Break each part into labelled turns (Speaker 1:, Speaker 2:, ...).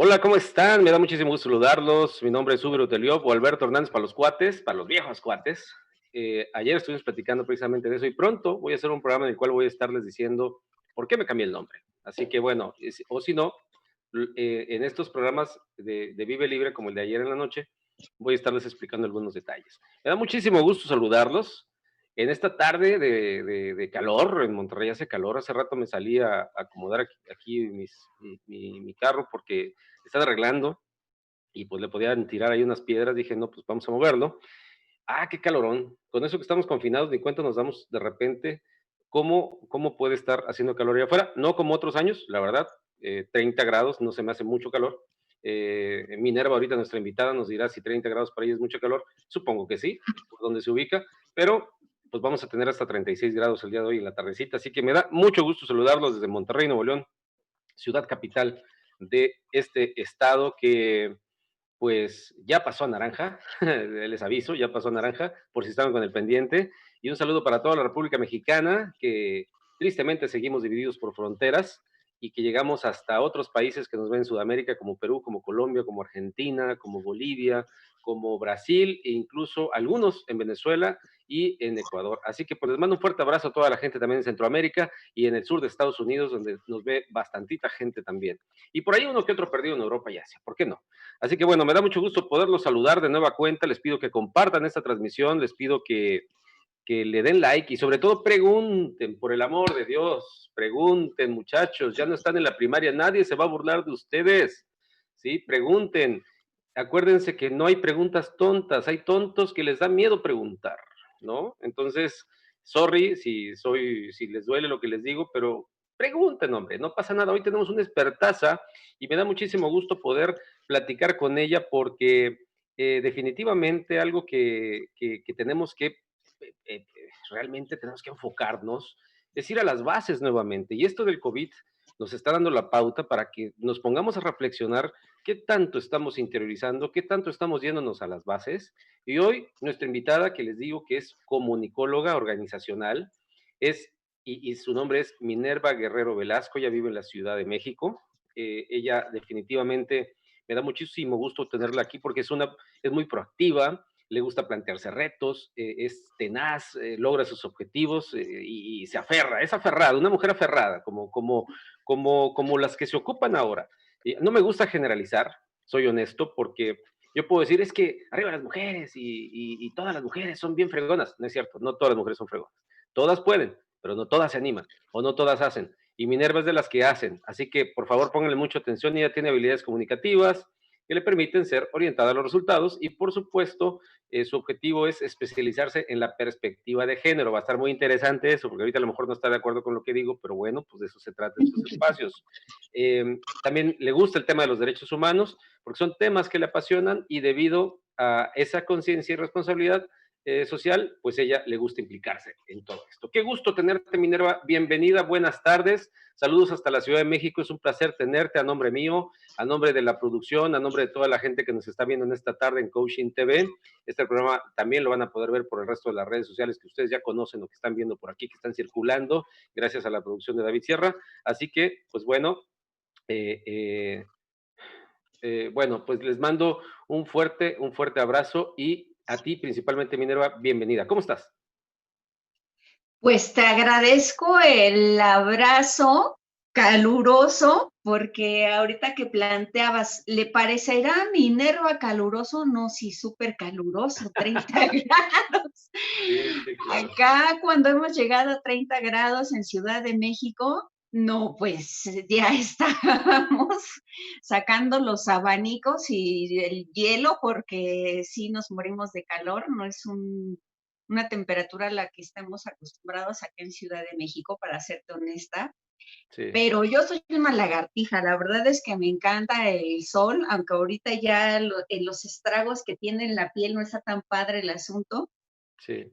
Speaker 1: Hola, ¿cómo están? Me da muchísimo gusto saludarlos. Mi nombre es Uber Uteliop o Alberto Hernández para los cuates, para los viejos cuates. Ayer estuvimos platicando precisamente de eso y pronto voy a hacer un programa en el cual voy a estarles diciendo por qué me cambié el nombre. Así que bueno, o si no, en estos programas de Vive Libre, como el de ayer en la noche, voy a estarles explicando algunos detalles. Me da muchísimo gusto saludarlos. En esta tarde de calor, en Monterrey hace calor, hace rato me salí a acomodar aquí mi carro porque están arreglando y pues le podían tirar ahí unas piedras. Dije, no, pues vamos a moverlo. Ah, qué calorón. Con eso que estamos confinados, ni cuenta nos damos de repente cómo puede estar haciendo calor allá afuera. No como otros años, la verdad, 30 grados no se me hace mucho calor. Minerva, ahorita nuestra invitada, nos dirá si 30 grados para ella es mucho calor. Supongo que sí, por donde se ubica, pero pues vamos a tener hasta 36 grados el día de hoy en la tardecita. Así que me da mucho gusto saludarlos desde Monterrey, Nuevo León, ciudad capital de este estado que pues ya pasó a naranja, les aviso, ya pasó a naranja, por si estaban con el pendiente. Y un saludo para toda la República Mexicana, que tristemente seguimos divididos por fronteras y que llegamos hasta otros países que nos ven en Sudamérica, como Perú, como Colombia, como Argentina, como Bolivia, como Brasil e incluso algunos en Venezuela y en Ecuador. Así que pues les mando un fuerte abrazo a toda la gente también en Centroamérica y en el sur de Estados Unidos, donde nos ve bastantita gente también. Y por ahí uno que otro perdido en Europa y Asia, ¿por qué no? Así que bueno, me da mucho gusto poderlos saludar de nueva cuenta. Les pido que compartan esta transmisión, les pido que le den like y sobre todo pregunten, por el amor de Dios, pregunten muchachos, ya no están en la primaria, nadie se va a burlar de ustedes, ¿sí? Pregunten. Acuérdense que no hay preguntas tontas, hay tontos que les da miedo preguntar, ¿no? Entonces, sorry si les duele lo que les digo, pero pregunten, hombre, no pasa nada. Hoy tenemos una expertaza y me da muchísimo gusto poder platicar con ella porque definitivamente algo que tenemos que realmente tenemos que enfocarnos, es ir a las bases nuevamente. Y esto del COVID nos está dando la pauta para que nos pongamos a reflexionar qué tanto estamos interiorizando, qué tanto estamos yéndonos a las bases. Y hoy nuestra invitada, que les digo que es comunicóloga organizacional, es, y su nombre es Minerva Guerrero Velasco, ella vive en la Ciudad de México. Ella definitivamente me da muchísimo gusto tenerla aquí porque es muy proactiva, le gusta plantearse retos, es tenaz, logra sus objetivos y se aferra, es aferrada, una mujer aferrada, como las que se ocupan ahora. No me gusta generalizar, soy honesto, porque yo puedo decir, es que arriba las mujeres y todas las mujeres son bien fregonas. No es cierto, no todas las mujeres son fregonas. Todas pueden, pero no todas se animan o no todas hacen. Y Minerva es de las que hacen. Así que, por favor, pónganle mucha atención. Ella tiene habilidades comunicativas que le permiten ser orientada a los resultados y, por supuesto, su objetivo es especializarse en la perspectiva de género. Va a estar muy interesante eso, porque ahorita a lo mejor no está de acuerdo con lo que digo, pero bueno, pues de eso se trata estos espacios. También le gusta el tema de los derechos humanos, porque son temas que le apasionan y debido a esa conciencia y responsabilidad social, pues ella le gusta implicarse en todo esto. Qué gusto tenerte, Minerva. Bienvenida, buenas tardes. Saludos hasta la Ciudad de México. Es un placer tenerte a nombre mío, a nombre de la producción, a nombre de toda la gente que nos está viendo en esta tarde en Coaching TV. Este programa también lo van a poder ver por el resto de las redes sociales que ustedes ya conocen o que están viendo por aquí, que están circulando, gracias a la producción de David Sierra. Así que, pues bueno, eh, eh, bueno, pues les mando un fuerte abrazo y a ti principalmente, Minerva, bienvenida. ¿Cómo estás?
Speaker 2: Pues te agradezco el abrazo caluroso, porque ahorita que planteabas, ¿le parecerá a Minerva caluroso? No, sí, súper caluroso, 30 grados.
Speaker 1: Sí, sí, claro.
Speaker 2: Acá cuando hemos llegado a 30 grados en Ciudad de México, no, pues ya estábamos sacando los abanicos y el hielo porque sí nos morimos de calor, no es una temperatura a la que estamos acostumbrados acá en Ciudad de México, para serte honesta.
Speaker 1: Sí.
Speaker 2: Pero yo soy una lagartija, la verdad es que me encanta el sol, aunque ahorita ya en los estragos que tiene en la piel no está tan padre el asunto.
Speaker 1: Sí,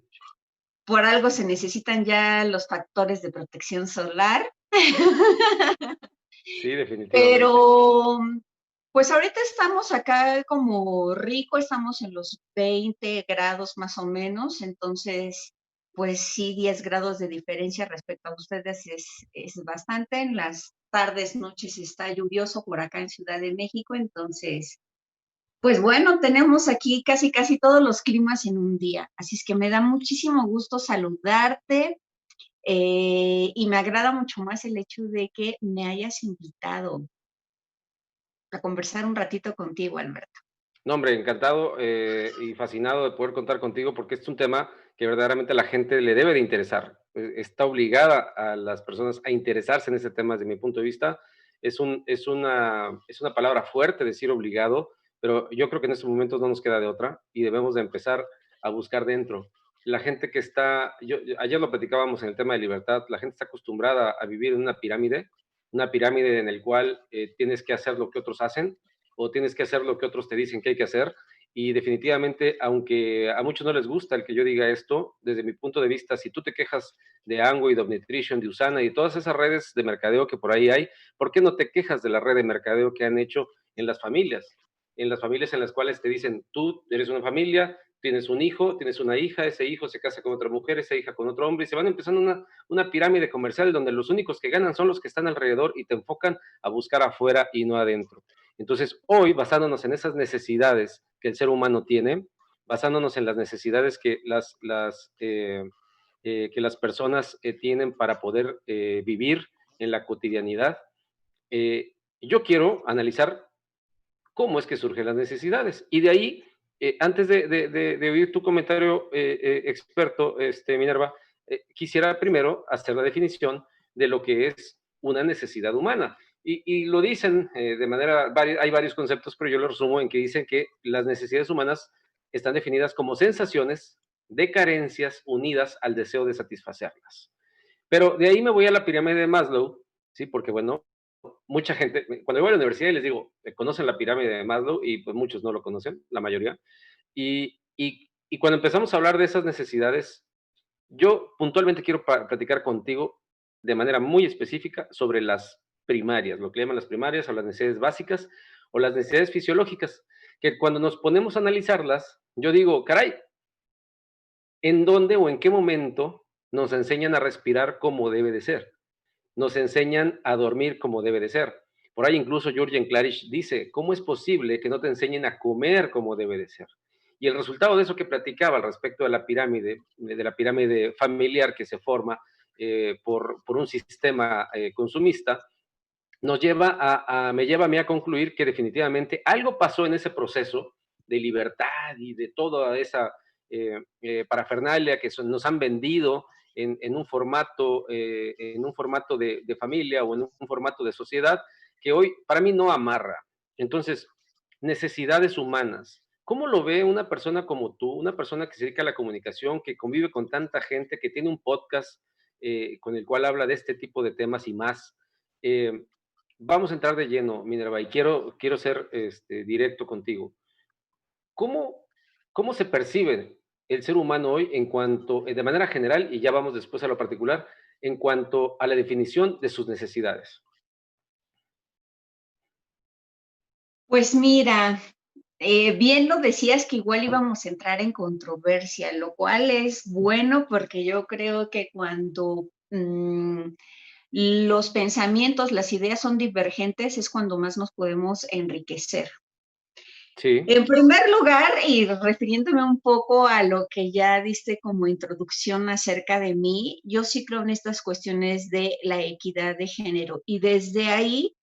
Speaker 2: Por algo se necesitan ya los factores de protección solar.
Speaker 1: sí, definitivamente.
Speaker 2: Pero, pues ahorita estamos acá como rico, estamos en los 20 grados más o menos, entonces pues sí, 10 grados de diferencia respecto a ustedes es bastante. En las tardes, noches está lluvioso por acá en Ciudad de México, entonces, pues bueno, tenemos aquí casi, casi todos los climas en un día. Así es que me da muchísimo gusto saludarte y me agrada mucho más el hecho de que me hayas invitado a conversar un ratito contigo, Alberto.
Speaker 1: No, hombre, encantado y fascinado de poder contar contigo porque es un tema que verdaderamente a la gente le debe de interesar. Está obligada a las personas a interesarse en ese tema desde mi punto de vista. Es una palabra fuerte decir obligado, pero yo creo que en estos momentos no nos queda de otra y debemos de empezar a buscar dentro. La gente que está, ayer lo platicábamos en el tema de libertad, la gente está acostumbrada a vivir en una pirámide en el cual tienes que hacer lo que otros hacen o tienes que hacer lo que otros te dicen que hay que hacer. Y definitivamente, aunque a muchos no les gusta el que yo diga esto, desde mi punto de vista, si tú te quejas de Angway, de Omnitrition, de Usana y todas esas redes de mercadeo que por ahí hay, ¿por qué no te quejas de la red de mercadeo que han hecho en las familias? En las familias en las cuales te dicen, tú eres una familia, tienes un hijo, tienes una hija, ese hijo se casa con otra mujer, esa hija con otro hombre, y se van empezando una pirámide comercial donde los únicos que ganan son los que están alrededor y te enfocan a buscar afuera y no adentro. Entonces, hoy, basándonos en esas necesidades que el ser humano tiene, basándonos en las necesidades que las personas tienen para poder vivir en la cotidianidad, yo quiero analizar cómo es que surgen las necesidades. Y de ahí, antes de oír tu comentario experto, Minerva, quisiera primero hacer la definición de lo que es una necesidad humana. Y lo dicen de manera, hay varios conceptos, pero yo lo resumo en que dicen que las necesidades humanas están definidas como sensaciones de carencias unidas al deseo de satisfacerlas. Pero de ahí me voy a la pirámide de Maslow, ¿sí? Porque, bueno, mucha gente, cuando voy a la universidad y les digo, ¿conocen la pirámide de Maslow? Y pues muchos no lo conocen, la mayoría. Y cuando empezamos a hablar de esas necesidades, yo puntualmente quiero platicar contigo de manera muy específica sobre las primarias, lo que llaman las primarias o las necesidades básicas o las necesidades fisiológicas, que cuando nos ponemos a analizarlas, yo digo, caray, ¿en dónde o en qué momento nos enseñan a respirar como debe de ser? Nos enseñan a dormir como debe de ser. Por ahí incluso Jürgen Klarisch dice, ¿cómo es posible que no te enseñen a comer como debe de ser? Y el resultado de eso que platicaba al respecto de la pirámide familiar que se forma por un sistema consumista, me lleva a mí a concluir que definitivamente algo pasó en ese proceso de libertad y de toda esa parafernalia que nos han vendido en un formato de familia o en un formato de sociedad que hoy para mí no amarra. Entonces, necesidades humanas. ¿Cómo lo ve una persona como tú, una persona que se dedica a la comunicación, que convive con tanta gente, que tiene un podcast con el cual habla de este tipo de temas y más? Eh, Vamos a entrar de lleno, Minerva, y quiero ser directo contigo. ¿Cómo, ¿Cómo se percibe el ser humano hoy en cuanto, de manera general, y ya vamos después a lo particular, en cuanto a la definición de sus necesidades?
Speaker 2: Pues mira, bien lo decías que igual íbamos a entrar en controversia, lo cual es bueno porque yo creo que cuando los pensamientos, las ideas son divergentes, es cuando más nos podemos enriquecer.
Speaker 1: Sí,
Speaker 2: En primer lugar, y refiriéndome un poco a lo que ya diste como introducción acerca de mí, yo sí creo en estas cuestiones de la equidad de género y desde ahí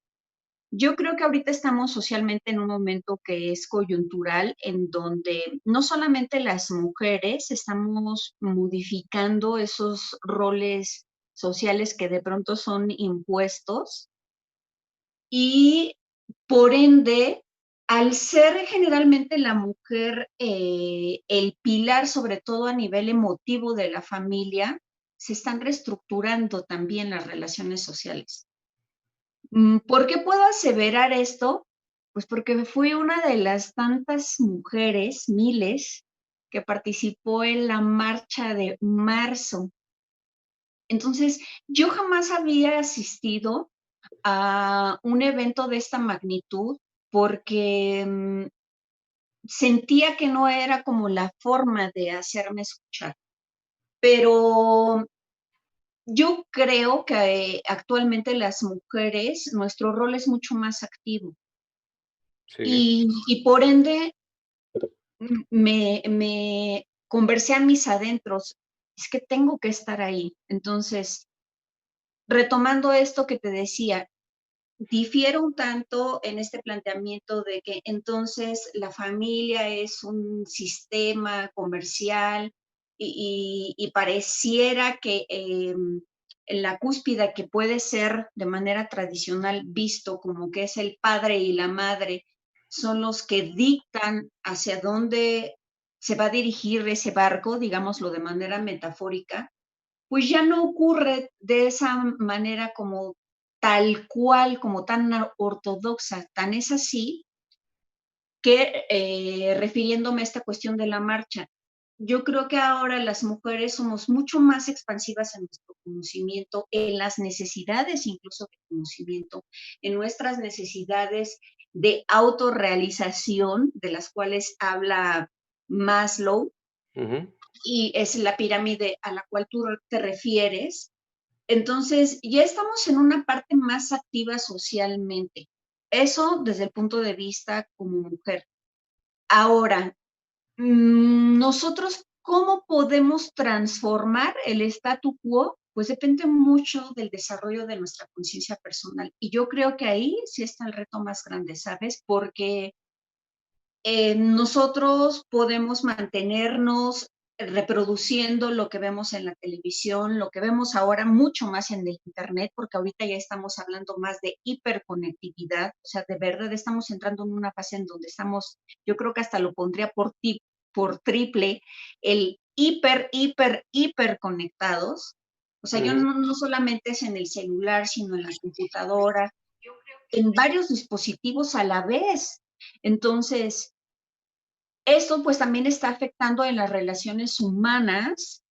Speaker 2: yo creo que ahorita estamos socialmente en un momento que es coyuntural, en donde no solamente las mujeres estamos modificando esos roles sociales que de pronto son impuestos y por ende, al ser generalmente la mujer el pilar, sobre todo a nivel emotivo de la familia, se están reestructurando también las relaciones sociales. ¿Por qué puedo aseverar esto? Pues porque fui una de las tantas mujeres, miles, que participó en la marcha de marzo. Entonces, yo jamás había asistido a un evento de esta magnitud porque sentía que no era como la forma de hacerme escuchar. pero yo creo que actualmente las mujeres, nuestro rol es mucho más activo
Speaker 1: Sí.
Speaker 2: y por ende me conversé a mis adentros, es que tengo que estar ahí. Entonces, retomando esto que te decía, difiero un tanto en este planteamiento de que entonces la familia es un sistema comercial y pareciera que en la cúspide que puede ser de manera tradicional visto como que es el padre y la madre, son los que dictan hacia dónde se va a dirigir ese barco, digámoslo de manera metafórica, pues ya no ocurre de esa manera como tal cual, como tan ortodoxa. Tan es así que, refiriéndome a esta cuestión de la marcha, yo creo que ahora las mujeres somos mucho más expansivas en nuestro conocimiento, en las necesidades incluso de conocimiento, en nuestras necesidades de autorrealización, de las cuales habla Maslow,
Speaker 1: Ujú.
Speaker 2: y es la pirámide a la cual tú te refieres. Entonces, ya estamos en una parte más activa socialmente. Eso desde el punto de vista como mujer. Ahora, nosotros, ¿cómo podemos transformar el statu quo? Pues depende mucho del desarrollo de nuestra conciencia personal. Y yo creo que ahí sí está el reto más grande, ¿sabes? Porque nosotros podemos mantenernos reproduciendo lo que vemos en la televisión, lo que vemos ahora mucho más en el Internet, porque ahorita ya estamos hablando más de hiperconectividad, o sea, de verdad estamos entrando en una fase en donde estamos, yo creo que hasta lo pondría por triple, el hiper conectados. O sea, yo
Speaker 1: Ujú.
Speaker 2: no solamente es en el celular, sino en la computadora, en varios dispositivos a la vez. Entonces, esto pues también está afectando en las relaciones humanas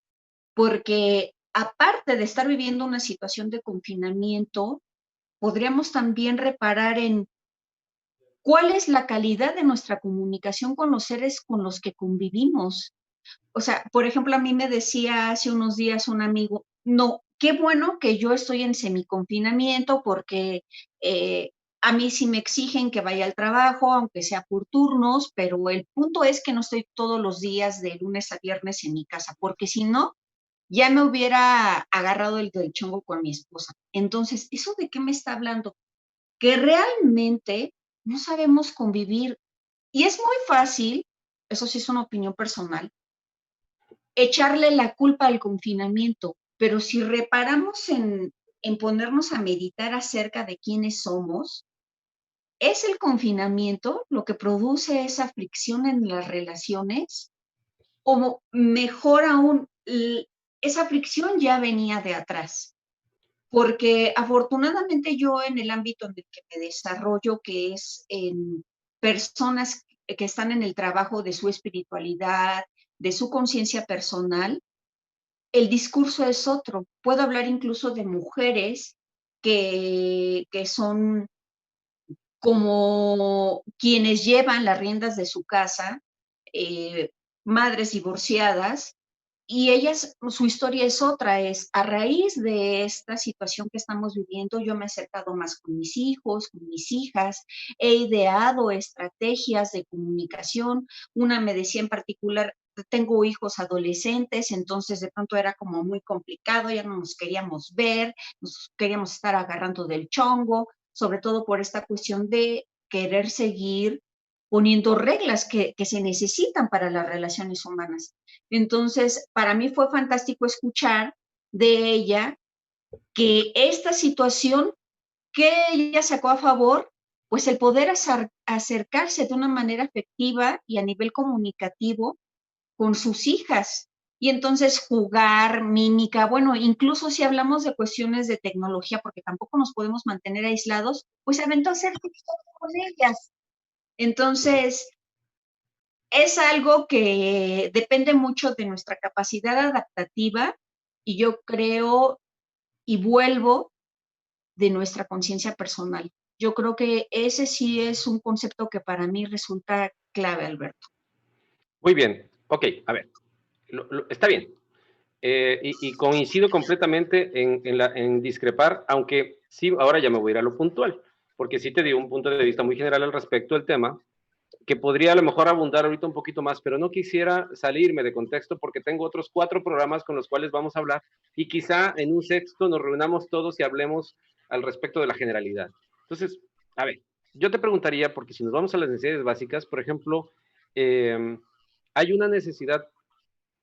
Speaker 2: porque aparte de estar viviendo una situación de confinamiento, podríamos también reparar en cuál es la calidad de nuestra comunicación con los seres con los que convivimos. O sea, por ejemplo, a mí me decía hace unos días un amigo, no, qué bueno que yo estoy en semiconfinamiento porque a mí sí me exigen que vaya al trabajo, aunque sea por turnos, pero el punto es que no estoy todos los días de lunes a viernes en mi casa, porque si no, ya me hubiera agarrado el del chongo con mi esposa. Entonces, ¿eso de qué me está hablando? Que realmente no sabemos convivir. Y es muy fácil, eso sí es una opinión personal, echarle la culpa al confinamiento, pero si reparamos en ponernos a meditar acerca de quiénes somos, ¿es el confinamiento lo que produce esa fricción en las relaciones? O mejor aún, esa fricción ya venía de atrás. Porque afortunadamente yo en el ámbito en el que me desarrollo, que es en personas que están en el trabajo de su espiritualidad, de su conciencia personal, el discurso es otro. Puedo hablar incluso de mujeres que son como quienes llevan las riendas de su casa, eh, madres divorciadas, y ellas, su historia es otra, es a raíz de esta situación que estamos viviendo, yo me he acercado más con mis hijos, con mis hijas, he ideado estrategias de comunicación. Una me decía en particular, tengo hijos adolescentes, entonces de pronto era como muy complicado, ya no nos queríamos ver, nos queríamos estar agarrando del chongo, sobre todo por esta cuestión de querer seguir poniendo reglas que se necesitan para las relaciones humanas. Entonces, para mí fue fantástico escuchar de ella que esta situación que ella sacó a favor, pues el poder acercarse de una manera afectiva y a nivel comunicativo con sus hijas. Y entonces jugar, mímica, bueno, incluso si hablamos de cuestiones de tecnología, porque tampoco nos podemos mantener aislados, pues aventó a hacer TikTok con ellas. Entonces, es algo que depende mucho de nuestra capacidad adaptativa y yo creo y vuelvo de nuestra conciencia personal. Yo creo que ese sí es un concepto que para mí resulta clave, Alberto.
Speaker 1: Muy bien. Ok, a ver. Está bien. Y coincido completamente en discrepar, aunque sí, ahora ya me voy a ir a lo puntual, porque sí te di un punto de vista muy general al respecto del tema, que podría a lo mejor abundar ahorita un poquito más, pero no quisiera salirme de contexto porque tengo otros 4 programas con los cuales vamos a hablar y quizá en un sexto nos reunamos todos y hablemos al respecto de la generalidad. Entonces, a ver, yo te preguntaría, porque si nos vamos a las necesidades básicas, por ejemplo, hay una necesidad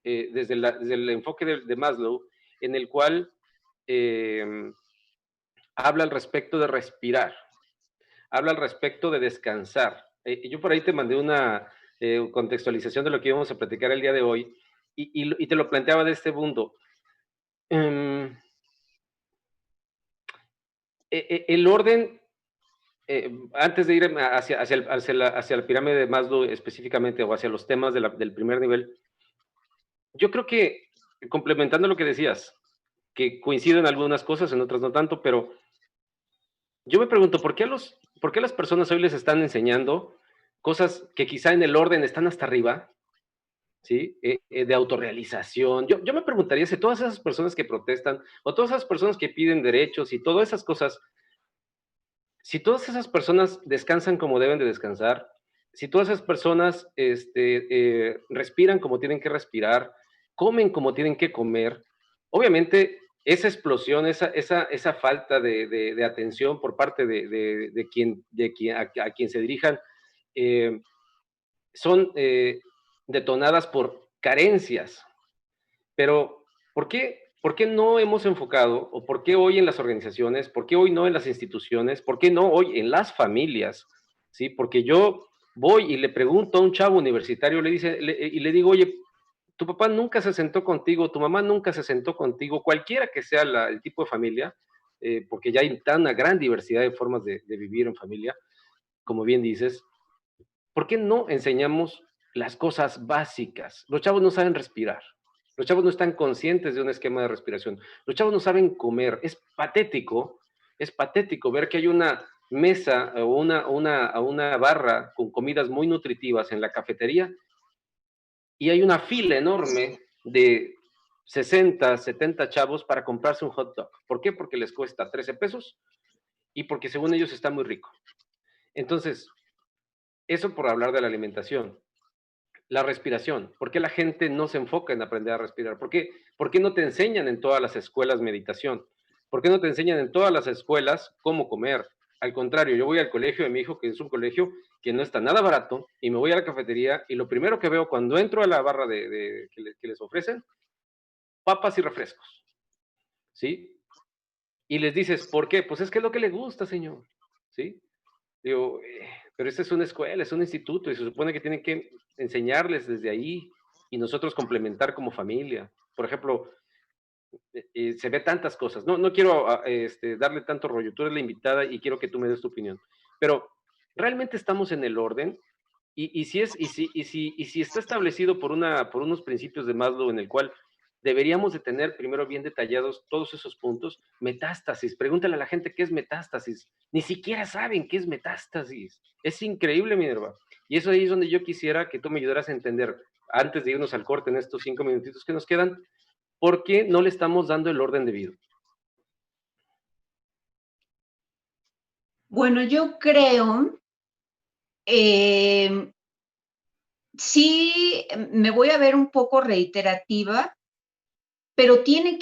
Speaker 1: desde el enfoque de Maslow en el cual eh, habla al respecto de respirar, habla al respecto de descansar. Yo por ahí te mandé una contextualización de lo que íbamos a platicar el día de hoy y te lo planteaba de este mundo. Um, el orden, antes de ir hacia la pirámide de Maslow específicamente o hacia los temas del primer nivel, yo creo que complementando lo que decías, que coinciden algunas cosas, en otras no tanto, pero yo me pregunto, ¿por qué a las personas hoy les están enseñando cosas que quizá en el orden están hasta arriba, ¿sí? De autorrealización. Yo me preguntaría si todas esas personas que protestan o todas esas personas que piden derechos y todas esas cosas, si todas esas personas descansan como deben de descansar, si todas esas personas respiran como tienen que respirar, comen como tienen que comer, obviamente esa explosión, esa falta de atención por parte a quien se dirijan, eh, son detonadas por carencias. Pero, ¿por qué no hemos enfocado, o por qué hoy en las organizaciones, por qué hoy no en las instituciones, por qué no hoy en las familias? ¿Sí? Porque yo voy y le pregunto a un chavo universitario, y le digo, oye, tu papá nunca se sentó contigo, tu mamá nunca se sentó contigo, cualquiera que sea el tipo de familia, porque ya hay una gran diversidad de formas de vivir en familia, como bien dices, ¿por qué no enseñamos las cosas básicas? Los chavos no saben respirar. Los chavos no están conscientes de un esquema de respiración. Los chavos no saben comer. Es patético ver que hay una mesa o una barra con comidas muy nutritivas en la cafetería y hay una fila enorme de 60, 70 chavos para comprarse un hot dog. ¿Por qué? Porque les cuesta 13 pesos y porque según ellos está muy rico. Entonces, eso por hablar de la alimentación. La respiración. ¿Por qué la gente no se enfoca en aprender a respirar? ¿Por qué no te enseñan en todas las escuelas meditación? ¿Por qué no te enseñan en todas las escuelas cómo comer? Al contrario, yo voy al colegio de mi hijo, que es un colegio que no está nada barato, y me voy a la cafetería y lo primero que veo cuando entro a la barra que les ofrecen, papas y refrescos, ¿sí? Y les dices, ¿por qué? Pues es que es lo que le gusta, señor, ¿sí? Digo, pero esta es una escuela, es un instituto y se supone que tienen que enseñarles desde ahí y nosotros complementar como familia. Por ejemplo, se ve tantas cosas. No quiero darle tanto rollo. Tú eres la invitada y quiero que tú me des tu opinión. Pero, ¿realmente estamos en el orden? Si está establecido por unos principios de Maslow en el cual deberíamos de tener primero bien detallados todos esos puntos, metástasis, pregúntale a la gente qué es metástasis, ni siquiera saben qué es metástasis, es increíble, Minerva, y eso ahí es donde yo quisiera que tú me ayudaras a entender, antes de irnos al corte en estos 5 minutitos que nos quedan, ¿por qué no le estamos dando el orden debido?
Speaker 2: Bueno, yo creo, eh, sí, me voy a ver un poco reiterativa, pero tiene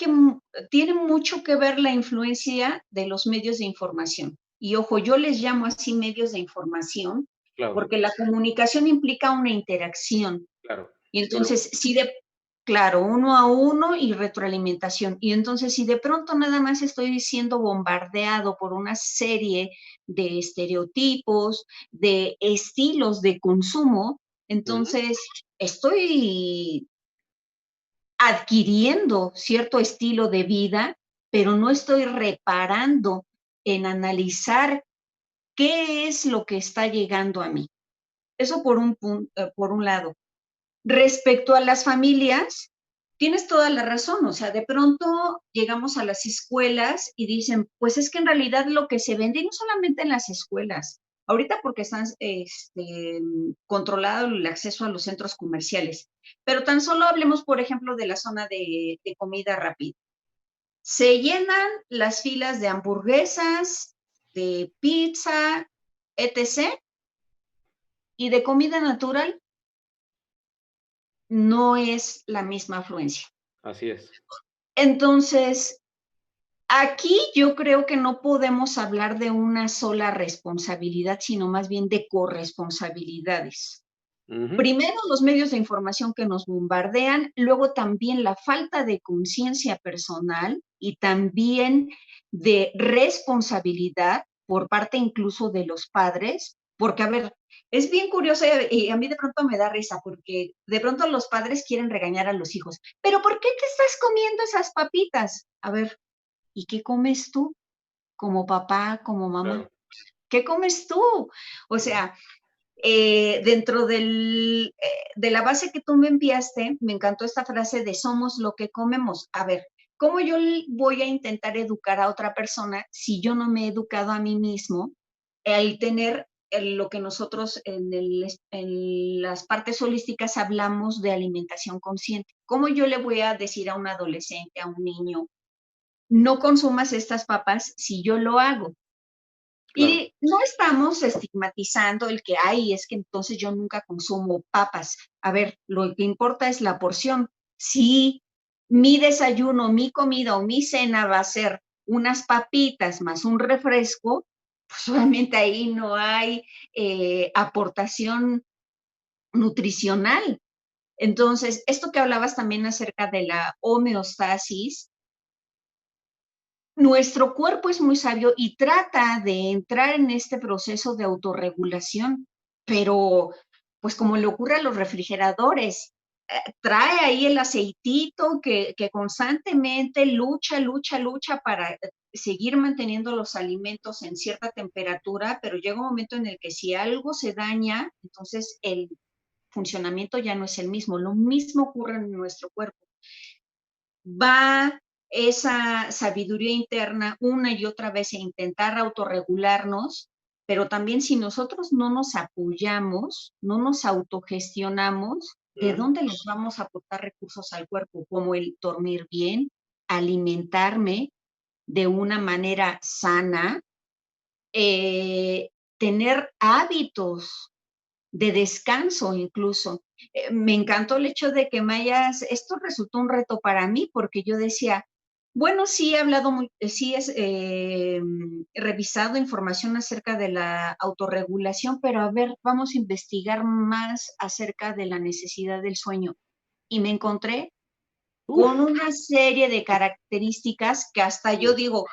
Speaker 2: mucho que ver la influencia de los medios de información. Y ojo, yo les llamo así medios de información,
Speaker 1: Claro,
Speaker 2: porque la comunicación implica una interacción.
Speaker 1: claro.
Speaker 2: Y entonces, claro, uno a uno y retroalimentación. Y entonces, si de pronto nada más estoy siendo bombardeado por una serie de estereotipos, de estilos de consumo, entonces estoy adquiriendo cierto estilo de vida, pero no estoy reparando en analizar qué es lo que está llegando a mí. Eso por un lado. Respecto a las familias, tienes toda la razón, o sea, de pronto llegamos a las escuelas y dicen, pues es que en realidad lo que se vende, y no solamente en las escuelas, Ahorita porque están controlado el acceso a los centros comerciales. Pero tan solo hablemos, por ejemplo, de la zona de comida rápida. Se llenan las filas de hamburguesas, de pizza, etc. Y de comida natural no es la misma afluencia.
Speaker 1: Así es.
Speaker 2: Entonces, aquí yo creo que no podemos hablar de una sola responsabilidad, sino más bien de corresponsabilidades.
Speaker 1: Uh-huh.
Speaker 2: Primero, los medios de información que nos bombardean, luego también la falta de conciencia personal y también de responsabilidad por parte incluso de los padres, porque, a ver, es bien curioso y a mí de pronto me da risa, porque de pronto los padres quieren regañar a los hijos. ¿Pero por qué te estás comiendo esas papitas? A ver, ¿y qué comes tú como papá, como mamá? Claro. ¿Qué comes tú? O sea, dentro de la base que tú me enviaste, me encantó esta frase de somos lo que comemos. A ver, ¿cómo yo voy a intentar educar a otra persona si yo no me he educado a mí mismo al tener lo que nosotros en las partes holísticas hablamos de alimentación consciente? ¿Cómo yo le voy a decir a un adolescente, a un niño, no consumas estas papas si yo lo hago? Claro. Y no estamos estigmatizando el que hay, es que entonces yo nunca consumo papas. A ver, lo que importa es la porción. Si mi desayuno, mi comida o mi cena va a ser unas papitas más un refresco, pues obviamente ahí no hay aportación nutricional. Entonces, esto que hablabas también acerca de la homeostasis, nuestro cuerpo es muy sabio y trata de entrar en este proceso de autorregulación, pero pues como le ocurre a los refrigeradores, trae ahí el aceitito que constantemente lucha para seguir manteniendo los alimentos en cierta temperatura, pero llega un momento en el que si algo se daña, entonces el funcionamiento ya no es el mismo. Lo mismo ocurre en nuestro cuerpo. Va esa sabiduría interna una y otra vez a intentar autorregularnos, pero también si nosotros no nos apoyamos, no nos autogestionamos, ¿de dónde les vamos a aportar recursos al cuerpo? Como el dormir bien, alimentarme de una manera sana, tener hábitos de descanso incluso. Me encantó el hecho de que esto resultó un reto para mí porque yo decía, bueno, sí he hablado, sí he revisado información acerca de la autorregulación, pero a ver, vamos a investigar más acerca de la necesidad del sueño. Y me encontré con una serie de características que hasta yo digo,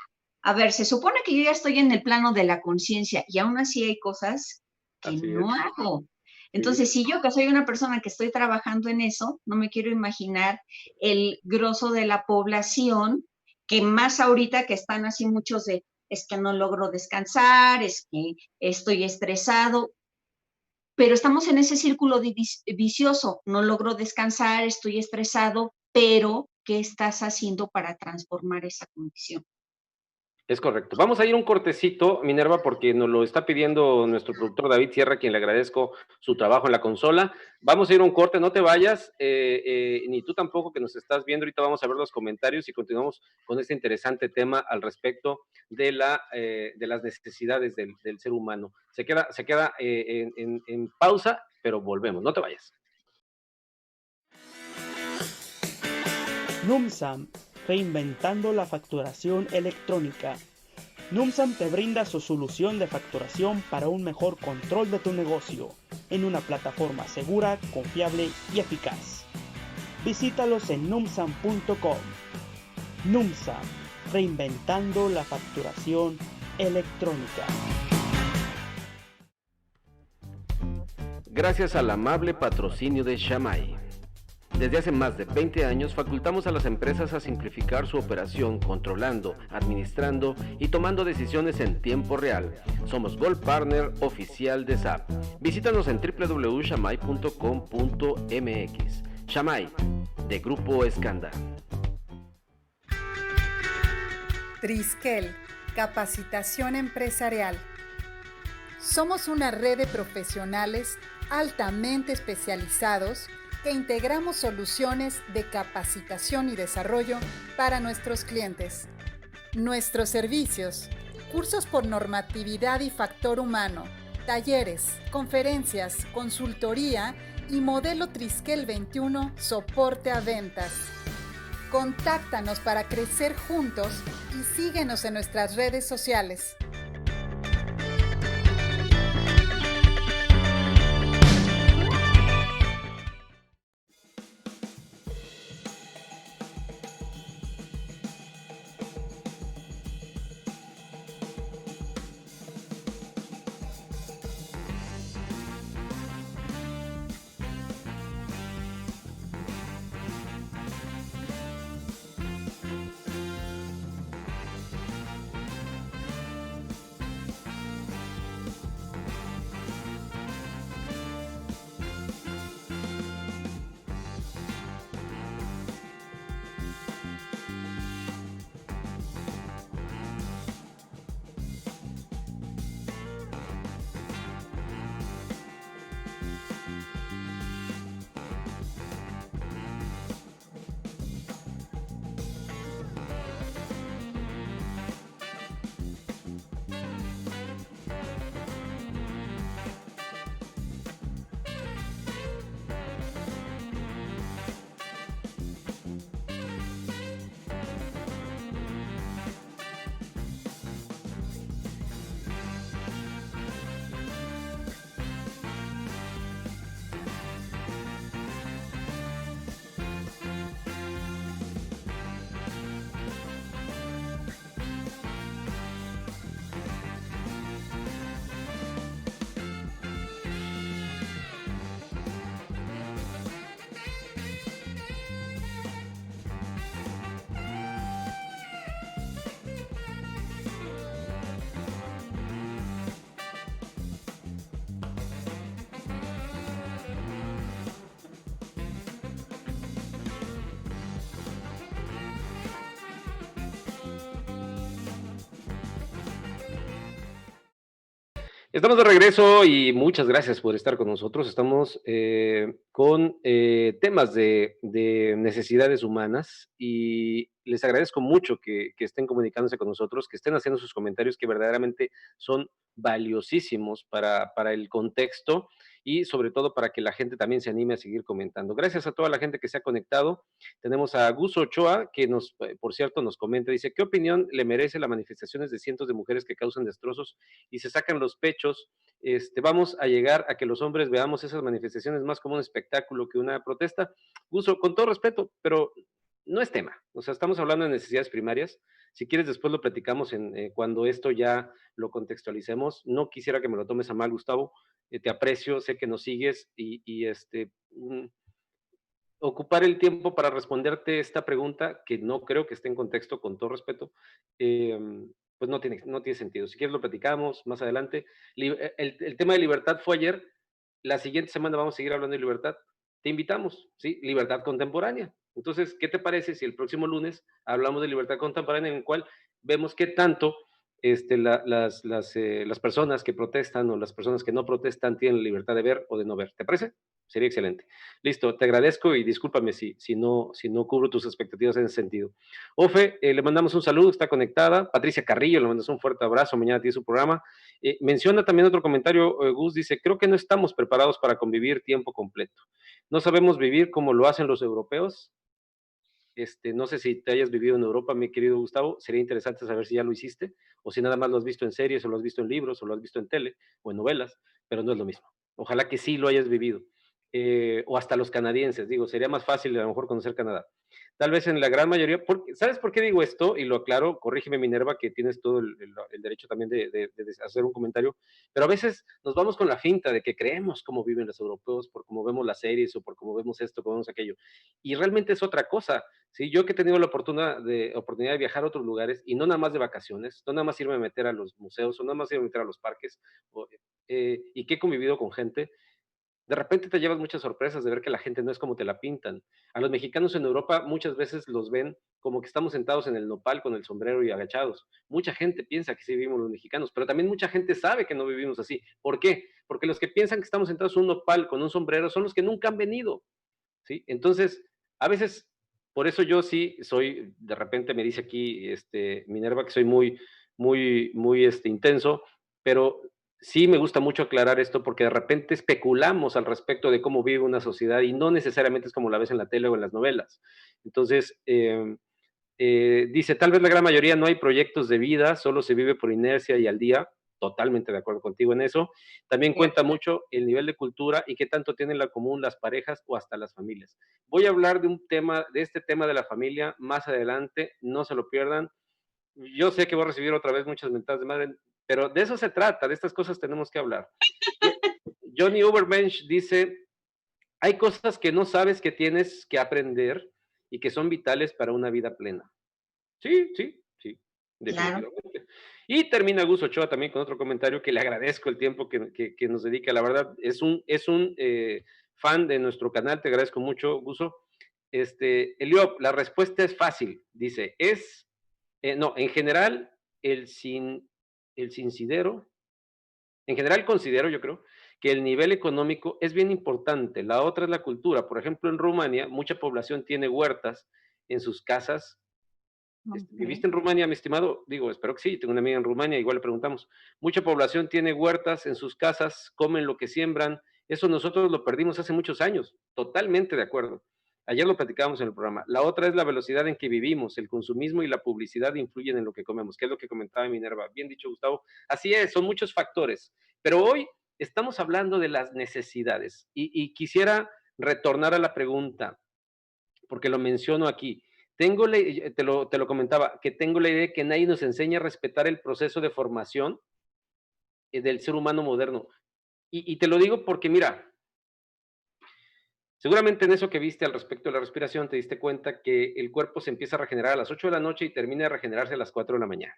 Speaker 2: a ver, se supone que yo ya estoy en el plano de la conciencia y aún así hay cosas que no hago. Entonces, si yo que soy una persona que estoy trabajando en eso, no me quiero imaginar el grosso de la población, que más ahorita que están así muchos de, es que no logro descansar, es que estoy estresado, pero estamos en ese círculo vicioso, no logro descansar, estoy estresado, pero ¿qué estás haciendo para transformar esa condición?
Speaker 1: Es correcto. Vamos a ir un cortecito, Minerva, porque nos lo está pidiendo nuestro productor David Sierra, a quien le agradezco su trabajo en la consola. Vamos a ir un corte, no te vayas, ni tú tampoco que nos estás viendo. Ahorita vamos a ver los comentarios y continuamos con este interesante tema al respecto de las necesidades del ser humano. Se queda en pausa, pero volvemos. No te vayas.
Speaker 3: NUMSAM, reinventando la facturación electrónica. NUMSAM te brinda su solución de facturación para un mejor control de tu negocio en una plataforma segura, confiable y eficaz. Visítalos en numsam.com. NUMSAM, reinventando la facturación electrónica.
Speaker 1: Gracias al amable patrocinio de Shamay. Desde hace más de 20 años facultamos a las empresas a simplificar su operación controlando, administrando y tomando decisiones en tiempo real. Somos Gold Partner oficial de SAP. Visítanos en www.shamay.com.mx. Shamay, de Grupo Escanda.
Speaker 4: Triskel, capacitación empresarial. Somos una red de profesionales altamente especializados que integramos soluciones de capacitación y desarrollo para nuestros clientes. Nuestros servicios: cursos por normatividad y factor humano, talleres, conferencias, consultoría y modelo Triskel 21, soporte a ventas. Contáctanos para crecer juntos y síguenos en nuestras redes sociales.
Speaker 1: Estamos de regreso y muchas gracias por estar con nosotros. Estamos con temas de necesidades humanas y les agradezco mucho que estén comunicándose con nosotros, que estén haciendo sus comentarios que verdaderamente son valiosísimos para el contexto y sobre todo para que la gente también se anime a seguir comentando. Gracias a toda la gente que se ha conectado. Tenemos a Gus Ochoa, que por cierto, nos comenta, dice, ¿qué opinión le merece las manifestaciones de cientos de mujeres que causan destrozos y se sacan los pechos? Vamos a llegar a que los hombres veamos esas manifestaciones más como un espectáculo que una protesta. Gusto, con todo respeto, pero no es tema. O sea, estamos hablando de necesidades primarias. Si quieres, después lo platicamos cuando esto ya lo contextualicemos. No quisiera que me lo tomes a mal, Gustavo. Te aprecio, sé que nos sigues ocupar el tiempo para responderte esta pregunta, que no creo que esté en contexto, con todo respeto, pues no tiene sentido. Si quieres lo platicamos más adelante. El tema de libertad fue ayer. La siguiente semana vamos a seguir hablando de libertad. Te invitamos, ¿sí? Libertad contemporánea. Entonces, ¿qué te parece si el próximo lunes hablamos de libertad contemporánea, en el cual vemos qué tanto las personas que protestan o las personas que no protestan tienen la libertad de ver o de no ver? ¿Te parece? Sería excelente. Listo, te agradezco y discúlpame si no cubro tus expectativas en ese sentido. Ofe, le mandamos un saludo, está conectada. Patricia Carrillo, le mandamos un fuerte abrazo, mañana tiene su programa. Menciona también otro comentario, Gus, dice, creo que no estamos preparados para convivir tiempo completo. No sabemos vivir como lo hacen los europeos. No sé si te hayas vivido en Europa, mi querido Gustavo, sería interesante saber si ya lo hiciste, o si nada más lo has visto en series, o lo has visto en libros, o lo has visto en tele, o en novelas, pero no es lo mismo. Ojalá que sí lo hayas vivido. O hasta los canadienses, digo, sería más fácil a lo mejor conocer Canadá. Tal vez en la gran mayoría, ¿sabes por qué digo esto? Y lo aclaro, corrígeme Minerva, que tienes todo el derecho también de hacer un comentario, pero a veces nos vamos con la finta de que creemos cómo viven los europeos por cómo vemos las series o por cómo vemos esto, cómo vemos aquello. Y realmente es otra cosa. Sí, yo que he tenido la oportunidad de viajar a otros lugares y no nada más de vacaciones, no nada más irme a meter a los museos o nada más irme a meter a los parques, y que he convivido con gente, De repente te llevas muchas sorpresas de ver que la gente no es como te la pintan. A los mexicanos en Europa muchas veces los ven como que estamos sentados en el nopal con el sombrero y agachados. Mucha gente piensa que sí vivimos los mexicanos, pero también mucha gente sabe que no vivimos así. ¿Por qué? Porque los que piensan que estamos sentados en un nopal con un sombrero son los que nunca han venido, ¿sí? Entonces, a veces, por eso yo sí soy, de repente me dice aquí Minerva que soy muy intenso, pero sí me gusta mucho aclarar esto porque de repente especulamos al respecto de cómo vive una sociedad y no necesariamente es como la ves en la tele o en las novelas. Entonces, dice, tal vez la gran mayoría no hay proyectos de vida, solo se vive por inercia y al día. Totalmente de acuerdo contigo en eso. También cuenta mucho el nivel de cultura y qué tanto tienen en común las parejas o hasta las familias. Voy a hablar de este tema de la familia más adelante, no se lo pierdan. Yo sé que voy a recibir otra vez muchas mentadas de madre, pero de eso se trata, de estas cosas tenemos que hablar. Johnny Ubermensch dice, hay cosas que no sabes que tienes que aprender y que son vitales para una vida plena. Sí, definitivamente. Claro. Y termina Gus Ochoa también con otro comentario que le agradezco el tiempo que nos dedica. La verdad, es un fan de nuestro canal, te agradezco mucho, Guso. Eliop, la respuesta es fácil, dice, no, en general, en general considero, yo creo, que el nivel económico es bien importante. La otra es la cultura. Por ejemplo, en Rumania, mucha población tiene huertas en sus casas. Okay. ¿Viviste en Rumania, mi estimado? Digo, espero que sí, tengo una amiga en Rumania, igual le preguntamos. Mucha población tiene huertas en sus casas, comen lo que siembran. Eso nosotros lo perdimos hace muchos años, totalmente de acuerdo. Ayer lo platicábamos en el programa. La otra es la velocidad en que vivimos. El consumismo y la publicidad influyen en lo que comemos, que es lo que comentaba Minerva. Bien dicho, Gustavo. Así es, son muchos factores. Pero hoy estamos hablando de las necesidades y quisiera retornar a la pregunta, porque lo menciono aquí. Te lo comentaba, que tengo la idea de que nadie nos enseña a respetar el proceso de formación del ser humano moderno. Y te lo digo porque, mira, seguramente en eso que viste al respecto de la respiración te diste cuenta que el cuerpo se empieza a regenerar a las 8 de la noche y termina de regenerarse a las 4 de la mañana.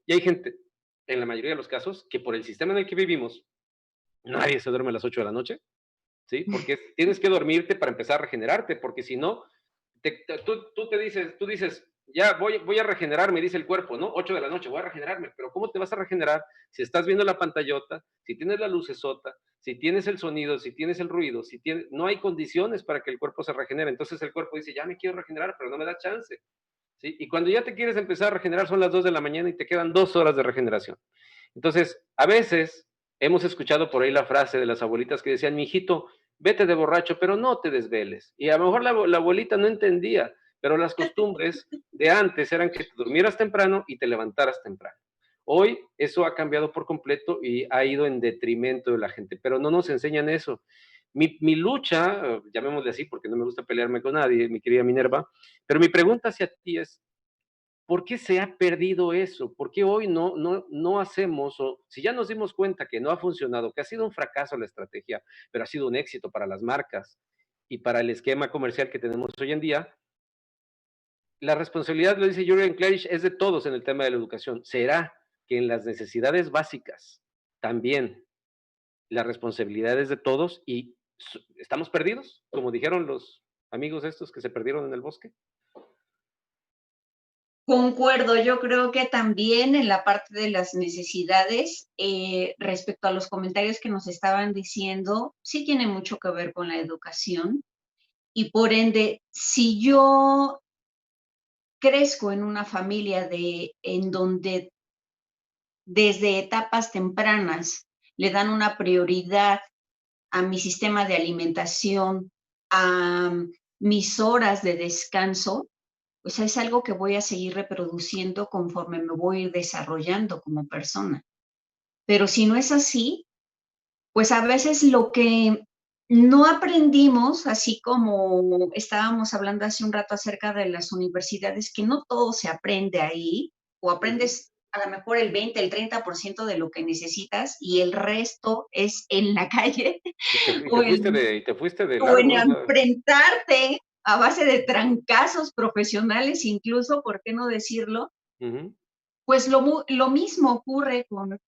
Speaker 1: Y hay gente, en la mayoría de los casos, que por el sistema en el que vivimos, nadie se duerme a las 8 de la noche, ¿sí? Porque tienes que dormirte para empezar a regenerarte, porque si no, tú dices, ya voy a regenerarme, dice el cuerpo, ¿no? 8 de la noche, voy a regenerarme, pero ¿cómo te vas a regenerar si estás viendo la pantallota, si tienes la lucesota, si tienes el sonido, si tienes el ruido, no hay condiciones para que el cuerpo se regenere? Entonces el cuerpo dice, ya me quiero regenerar, pero no me da chance, ¿sí? Y cuando ya te quieres empezar a regenerar son las 2 de la mañana y te quedan 2 horas de regeneración. Entonces, a veces hemos escuchado por ahí la frase de las abuelitas que decían, mijito, vete de borracho, pero no te desveles. Y a lo mejor la abuelita no entendía, pero las costumbres de antes eran que te durmieras temprano y te levantaras temprano. Hoy eso ha cambiado por completo y ha ido en detrimento de la gente, pero no nos enseñan eso. Mi lucha, llamémosle así porque no me gusta pelearme con nadie, mi querida Minerva, pero mi pregunta hacia ti es, ¿por qué se ha perdido eso? ¿Por qué hoy no hacemos, o si ya nos dimos cuenta que no ha funcionado, que ha sido un fracaso la estrategia, pero ha sido un éxito para las marcas y para el esquema comercial que tenemos hoy en día? La responsabilidad, lo dice Jürgen Klarich, es de todos en el tema de la educación. ¿Será que en las necesidades básicas también la responsabilidad es de todos y estamos perdidos, como dijeron los amigos estos que se perdieron en el bosque?
Speaker 2: Concuerdo, yo creo que también en la parte de las necesidades, respecto a los comentarios que nos estaban diciendo, sí tiene mucho que ver con la educación y por ende, si yo crezco en una familia en donde desde etapas tempranas le dan una prioridad a mi sistema de alimentación, a mis horas de descanso, pues es algo que voy a seguir reproduciendo conforme me voy desarrollando como persona. Pero si no es así, pues a veces lo que no aprendimos, así como estábamos hablando hace un rato acerca de las universidades, que no todo se aprende ahí, o aprendes a lo mejor el 20, el 30% de lo que necesitas y el resto es en la calle.
Speaker 1: Y te fuiste de largo.
Speaker 2: O en enfrentarte a base de trancazos profesionales incluso, ¿por qué no decirlo? Pues lo mismo ocurre con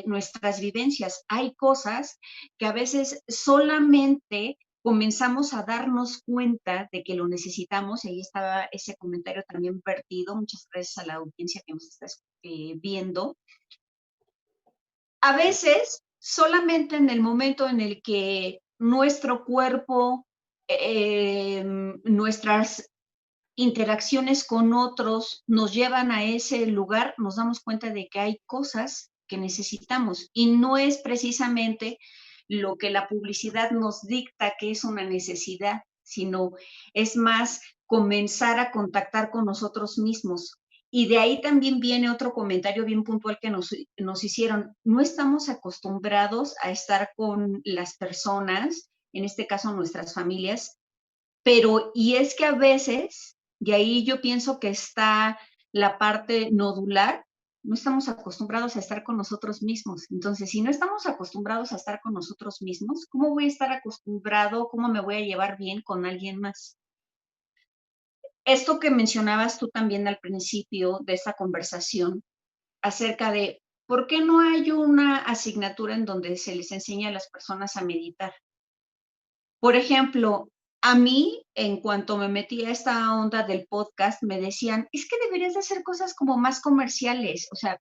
Speaker 2: nuestras vivencias. Hay cosas que a veces solamente comenzamos a darnos cuenta de que lo necesitamos, y ahí estaba ese comentario también vertido. Muchas gracias a la audiencia que nos está viendo. A veces, solamente en el momento en el que nuestro cuerpo, nuestras interacciones con otros nos llevan a ese lugar, nos damos cuenta de que hay cosas que necesitamos y no es precisamente lo que la publicidad nos dicta que es una necesidad, sino es más comenzar a contactar con nosotros mismos. Y de ahí también viene otro comentario bien puntual que nos hicieron. No estamos acostumbrados a estar con las personas, en este caso nuestras familias, pero y es que a veces, y ahí yo pienso que está la parte nodular, no estamos acostumbrados a estar con nosotros mismos. Entonces, si no estamos acostumbrados a estar con nosotros mismos, ¿cómo voy a estar acostumbrado, cómo me voy a llevar bien con alguien más? Esto que mencionabas tú también al principio de esta conversación acerca de por qué no hay una asignatura en donde se les enseña a las personas a meditar. Por ejemplo, a mí, en cuanto me metí a esta onda del podcast, me decían, es que deberías de hacer cosas como más comerciales, o sea,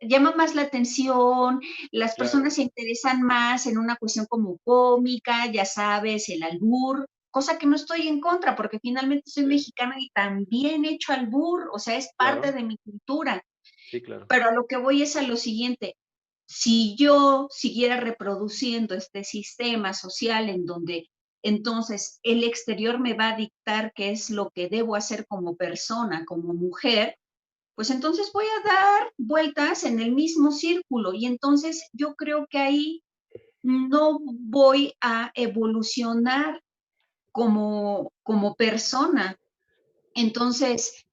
Speaker 2: llama más la atención, las personas se interesan más en una cuestión como cómica, ya sabes, el albur, cosa que no estoy en contra, porque finalmente soy mexicana y también he hecho albur, o sea, es parte de mi cultura.
Speaker 1: Sí, claro.
Speaker 2: Pero a lo que voy es a lo siguiente, si yo siguiera reproduciendo este sistema social en donde entonces el exterior me va a dictar qué es lo que debo hacer como persona, como mujer, pues entonces voy a dar vueltas en el mismo círculo y entonces yo creo que ahí no voy a evolucionar como persona. Entonces,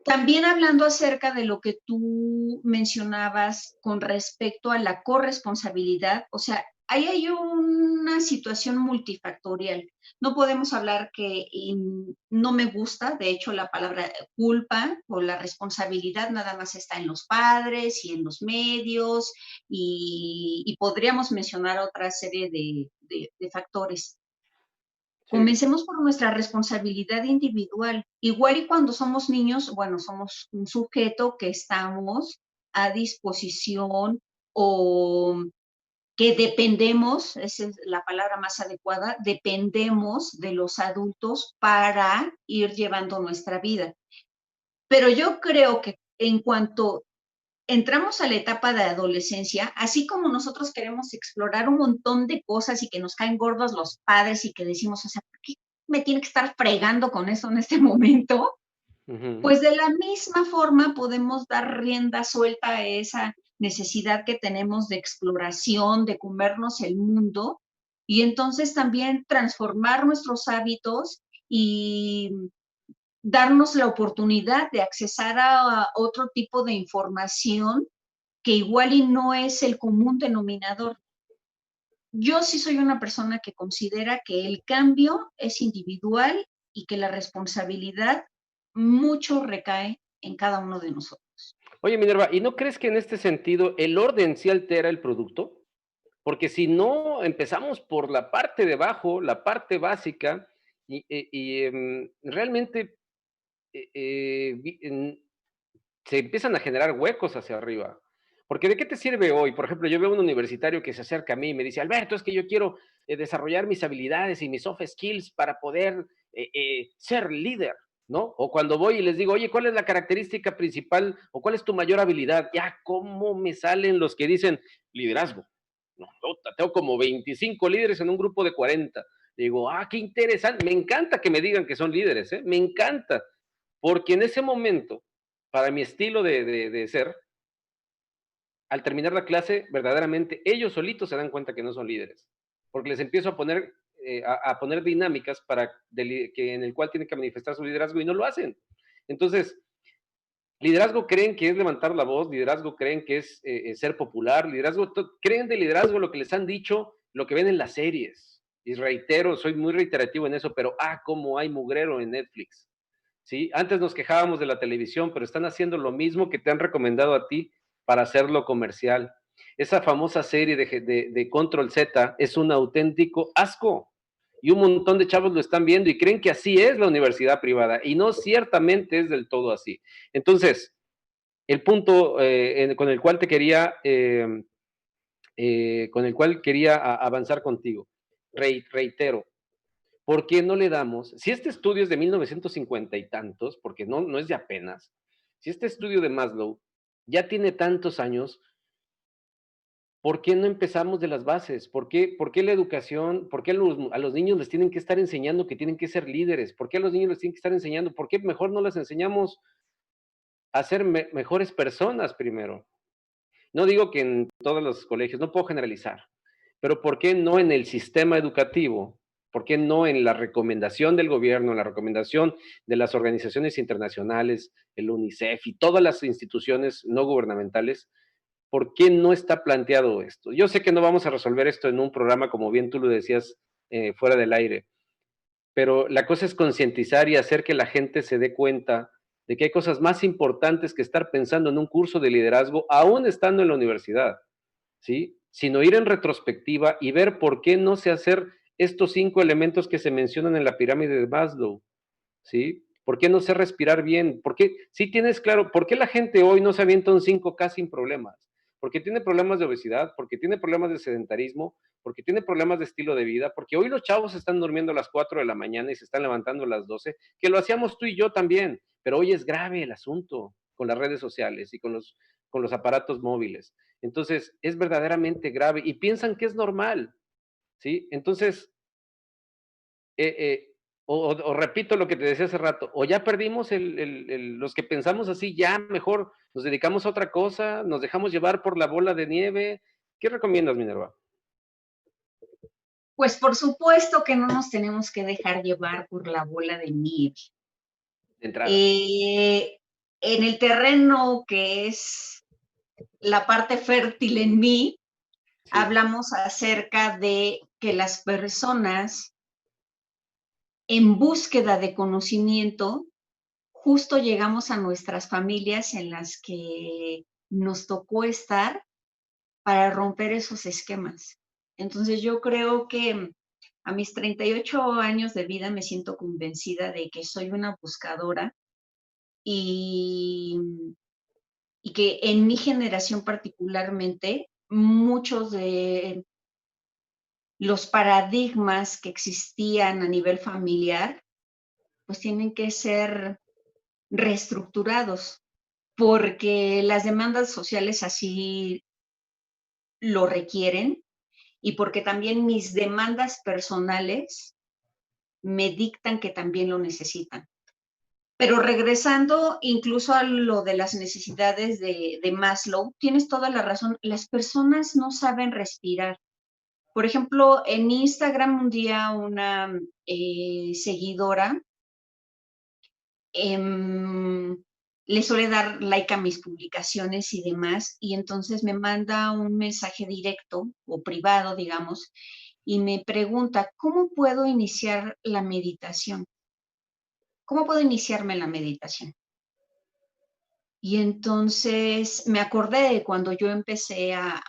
Speaker 2: también hablando acerca de lo que tú mencionabas con respecto a la corresponsabilidad, o sea, ahí hay una situación multifactorial. No podemos hablar que no me gusta, de hecho la palabra culpa o la responsabilidad nada más está en los padres y en los medios y podríamos mencionar otra serie de factores. Comencemos por nuestra responsabilidad individual. Igual y cuando somos niños, bueno, somos un sujeto que estamos a disposición o que dependemos, esa es la palabra más adecuada, dependemos de los adultos para ir llevando nuestra vida. Pero yo creo que en cuanto entramos a la etapa de adolescencia, así como nosotros queremos explorar un montón de cosas y que nos caen gordos los padres y que decimos, o sea, ¿por qué me tiene que estar fregando con eso en este momento? Pues de la misma forma podemos dar rienda suelta a esa necesidad que tenemos de exploración, de comernos el mundo y entonces también transformar nuestros hábitos y darnos la oportunidad de accesar a otro tipo de información que igual y no es el común denominador. Yo sí soy una persona que considera que el cambio es individual y que la responsabilidad mucho recae en cada uno de nosotros.
Speaker 1: Oye, Minerva, ¿y no crees que en este sentido el orden sí altera el producto? Porque si no empezamos por la parte de abajo, la parte básica, realmente se empiezan a generar huecos hacia arriba. Porque ¿de qué te sirve hoy? Por ejemplo, yo veo un universitario que se acerca a mí y me dice, Alberto, es que yo quiero desarrollar mis habilidades y mis soft skills para poder ser líder, ¿no? O cuando voy y les digo, oye, ¿cuál es la característica principal o cuál es tu mayor habilidad? Ya, ¿cómo me salen los que dicen liderazgo? No, tengo como 25 líderes en un grupo de 40. Digo, qué interesante, me encanta que me digan que son líderes, me encanta, porque en ese momento, para mi estilo de ser, al terminar la clase, verdaderamente ellos solitos se dan cuenta que no son líderes, porque les empiezo a poner, a poner dinámicas que en el cual tienen que manifestar su liderazgo y no lo hacen. Entonces, liderazgo creen que es levantar la voz, liderazgo creen que es ser popular, liderazgo, creen de liderazgo lo que les han dicho, lo que ven en las series. Y reitero, soy muy reiterativo en eso, pero cómo hay mugrero en Netflix. ¿sí? Antes nos quejábamos de la televisión, pero están haciendo lo mismo que te han recomendado a ti para hacerlo comercial. Esa famosa serie de Control Z es un auténtico asco. Y un montón de chavos lo están viendo y creen que así es la universidad privada. Y no ciertamente es del todo así. Entonces, el punto con el cual te quería, avanzar contigo, reitero, ¿por qué no le damos, si este estudio es de 1950 y tantos, porque no es de apenas, si este estudio de Maslow ya tiene tantos años, ¿por qué no empezamos de las bases? ¿Por qué la educación, por qué a los niños les tienen que estar enseñando que tienen que ser líderes? ¿Por qué a los niños les tienen que estar enseñando? ¿Por qué mejor no les enseñamos a ser mejores personas primero? No digo que en todos los colegios, no puedo generalizar, pero ¿por qué no en el sistema educativo? ¿Por qué no en la recomendación del gobierno, en la recomendación de las organizaciones internacionales, el UNICEF y todas las instituciones no gubernamentales? ¿Por qué no está planteado esto? Yo sé que no vamos a resolver esto en un programa, como bien tú lo decías, fuera del aire, pero la cosa es concientizar y hacer que la gente se dé cuenta de que hay cosas más importantes que estar pensando en un curso de liderazgo, aún estando en la universidad, ¿sí? Sino ir en retrospectiva y ver por qué no sé hacer estos 5 elementos que se mencionan en la pirámide de Maslow, ¿sí? ¿Por qué no sé respirar bien? ¿Por qué? Sí tienes claro, ¿por qué la gente hoy no se avienta un 5K sin problemas? Porque tiene problemas de obesidad, porque tiene problemas de sedentarismo, porque tiene problemas de estilo de vida, porque hoy los chavos están durmiendo a las 4 de la mañana y se están levantando a las 12, que lo hacíamos tú y yo también, pero hoy es grave el asunto con las redes sociales y con los aparatos móviles. Entonces, es verdaderamente grave y piensan que es normal, ¿sí? Entonces, eh, eh, o repito lo que te decía hace rato, o ya perdimos los que pensamos así, ya mejor nos dedicamos a otra cosa, nos dejamos llevar por la bola de nieve. ¿Qué recomiendas, Minerva?
Speaker 2: Pues por supuesto que no nos tenemos que dejar llevar por la bola de nieve.
Speaker 1: De entrada.
Speaker 2: En el terreno que es la parte fértil en mí,
Speaker 1: Sí.
Speaker 2: hablamos acerca de que las personas en búsqueda de conocimiento, justo llegamos a nuestras familias en las que nos tocó estar para romper esos esquemas. Entonces yo creo que a mis 38 años de vida me siento convencida de que soy una buscadora y, y que en mi generación particularmente, muchos de los paradigmas que existían a nivel familiar, pues tienen que ser reestructurados, porque las demandas sociales así lo requieren y porque también mis demandas personales me dictan que también lo necesitan. Pero regresando incluso a lo de las necesidades de Maslow, tienes toda la razón, las personas no saben respirar. Por ejemplo, en Instagram un día una seguidora le suele dar like a mis publicaciones y demás, y entonces me manda un mensaje directo o privado, digamos, y me pregunta, ¿cómo puedo iniciar la meditación? ¿Cómo puedo iniciarme la meditación? Y entonces me acordé de cuando yo empecé a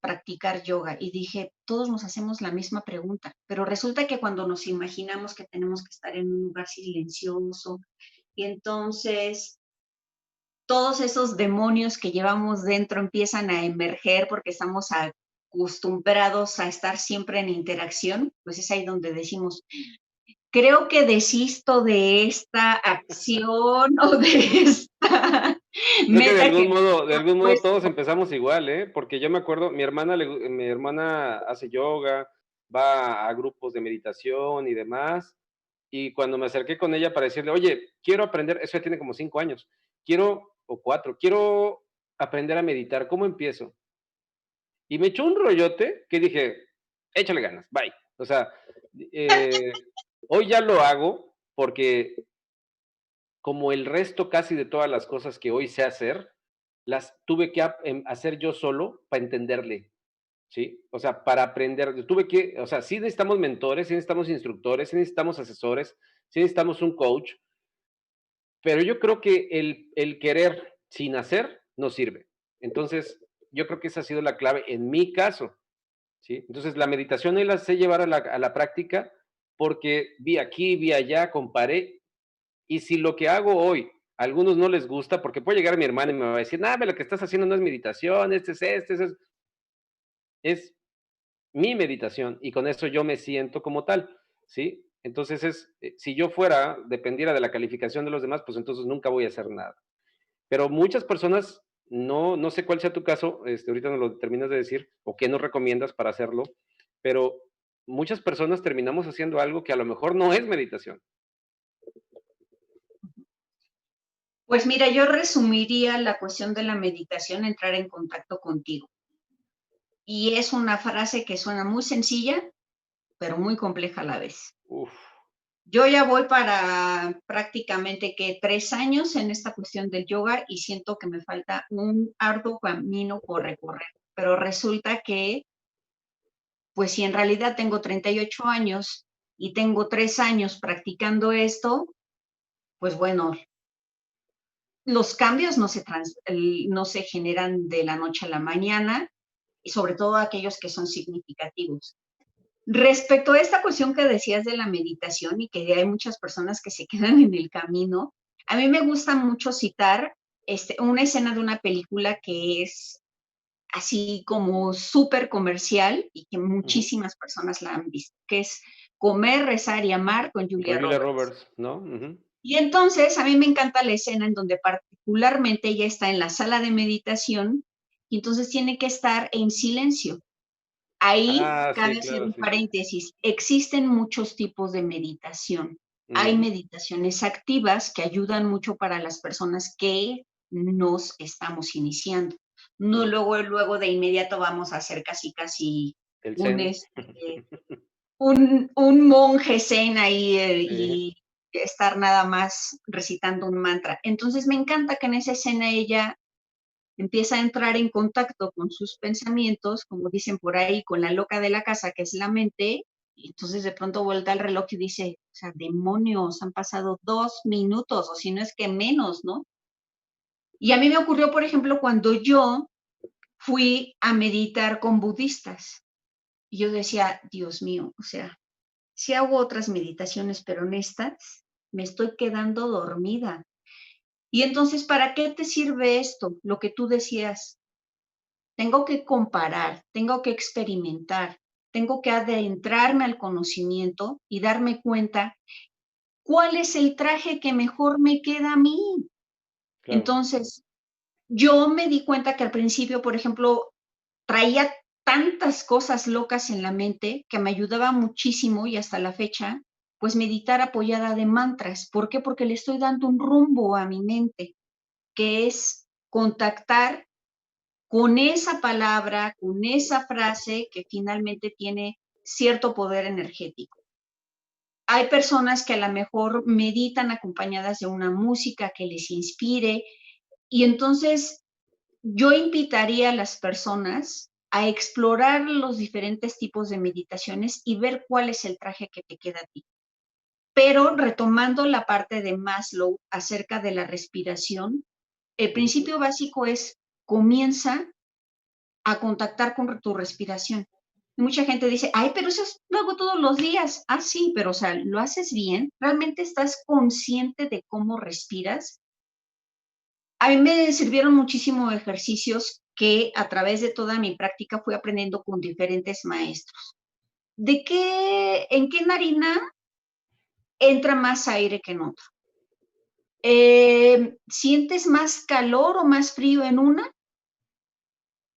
Speaker 2: practicar yoga y dije, todos nos hacemos la misma pregunta, pero resulta que cuando nos imaginamos que tenemos que estar en un lugar silencioso, y entonces todos esos demonios que llevamos dentro empiezan a emerger porque estamos acostumbrados a estar siempre en interacción, pues es ahí donde decimos, creo que desisto de esta acción o de esta
Speaker 1: Creo que
Speaker 2: meta que
Speaker 1: de
Speaker 2: me he
Speaker 1: algún modo todos
Speaker 2: puesto.
Speaker 1: empezamos igual, ¿eh? Porque yo me acuerdo, mi hermana hace yoga, va a grupos de meditación y demás, y cuando me acerqué con ella para decirle, oye, quiero aprender, eso ya tiene como 5 años, o 4, quiero aprender a meditar, ¿cómo empiezo? Y me echó un rollote que dije, échale ganas, bye. O sea, eh, hoy ya lo hago porque como el resto casi de todas las cosas que hoy sé hacer, las tuve que hacer yo solo para entenderle, ¿sí? O sea, para aprender, o sea, sí necesitamos mentores, sí necesitamos instructores, sí necesitamos asesores, sí necesitamos un coach, Pero yo creo que el querer sin hacer no sirve. Entonces, yo creo que esa ha sido la clave en mi caso, ¿sí? Entonces, la meditación ahí la sé llevar a la práctica porque vi aquí, vi allá, comparé, y si lo que hago hoy a algunos no les gusta, porque puede llegar mi hermana y me va a decir, nada, lo que estás haciendo no es meditación, es mi meditación y con eso yo me siento como tal, ¿sí? Entonces si yo fuera, dependiera de la calificación de los demás, pues entonces nunca voy a hacer nada. Pero muchas personas, no sé cuál sea tu caso, ahorita nos lo terminas de decir, o qué nos recomiendas para hacerlo, pero muchas personas terminamos haciendo algo que a lo mejor no es meditación.
Speaker 2: Pues mira, yo resumiría la cuestión de la meditación, entrar en contacto contigo. Y es una frase que suena muy sencilla, pero muy compleja a la vez.
Speaker 1: Uf.
Speaker 2: Yo ya voy para prácticamente que 3 años en esta cuestión del yoga y siento que me falta un arduo camino por recorrer. Pero resulta que, pues si en realidad tengo 38 años y tengo 3 años practicando esto, pues bueno, los cambios no se generan de la noche a la mañana y sobre todo aquellos que son significativos. Respecto a esta cuestión que decías de la meditación y que hay muchas personas que se quedan en el camino, a mí me gusta mucho citar una escena de una película que es así como súper comercial y que muchísimas personas la han visto, que es Comer, Rezar y Amar con Julia
Speaker 1: Con Julia
Speaker 2: Roberts.
Speaker 1: Roberts, ¿no? Uh-huh.
Speaker 2: Y entonces a mí me encanta la escena en donde particularmente ella está en la sala de meditación y entonces tiene que estar en silencio. Ahí cabe
Speaker 1: Sí,
Speaker 2: hacer
Speaker 1: claro,
Speaker 2: un
Speaker 1: sí, sí.
Speaker 2: paréntesis. Existen muchos tipos de meditación. Hay
Speaker 1: Uh-huh.
Speaker 2: meditaciones activas que ayudan mucho para las personas que nos estamos iniciando. No luego de inmediato vamos a hacer casi
Speaker 1: El
Speaker 2: un,
Speaker 1: Zen.
Speaker 2: un monje zen ahí
Speaker 1: Sí.
Speaker 2: y estar nada más recitando un mantra. Entonces me encanta que en esa escena ella empieza a entrar en contacto con sus pensamientos, como dicen por ahí, con la loca de la casa, que es la mente, y entonces de pronto vuelta el reloj y dice, o sea, demonios, han pasado 2 minutos, o si no es que menos, ¿no? Y a mí me ocurrió, por ejemplo, cuando yo fui a meditar con budistas, y yo decía, Dios mío, o sea, si hago otras meditaciones, pero en estas me estoy quedando dormida. Y entonces, ¿para qué te sirve esto? Lo que tú decías, tengo que comparar, tengo que experimentar, tengo que adentrarme al conocimiento y darme cuenta cuál es el traje que mejor me queda a mí.
Speaker 1: Claro.
Speaker 2: Entonces, yo me di cuenta que al principio, por ejemplo, traía tantas cosas locas en la mente que me ayudaba muchísimo y hasta la fecha, pues meditar apoyada de mantras. ¿Por qué? Porque le estoy dando un rumbo a mi mente, que es contactar con esa palabra, con esa frase que finalmente tiene cierto poder energético. Hay personas que a lo mejor meditan acompañadas de una música que les inspire y entonces yo invitaría a las personas a explorar los diferentes tipos de meditaciones y ver cuál es el traje que te queda a ti. Pero retomando la parte de Maslow acerca de la respiración, el principio básico es comienza a contactar con tu respiración. Y mucha gente dice, ay, pero eso lo hago todos los días. Ah, sí, pero o sea, ¿lo haces bien? ¿Realmente estás consciente de cómo respiras? A mí me sirvieron muchísimo ejercicios que a través de toda mi práctica fui aprendiendo con diferentes maestros. ¿En qué narina entra más aire que en otro? ¿Sientes más calor o más frío en una?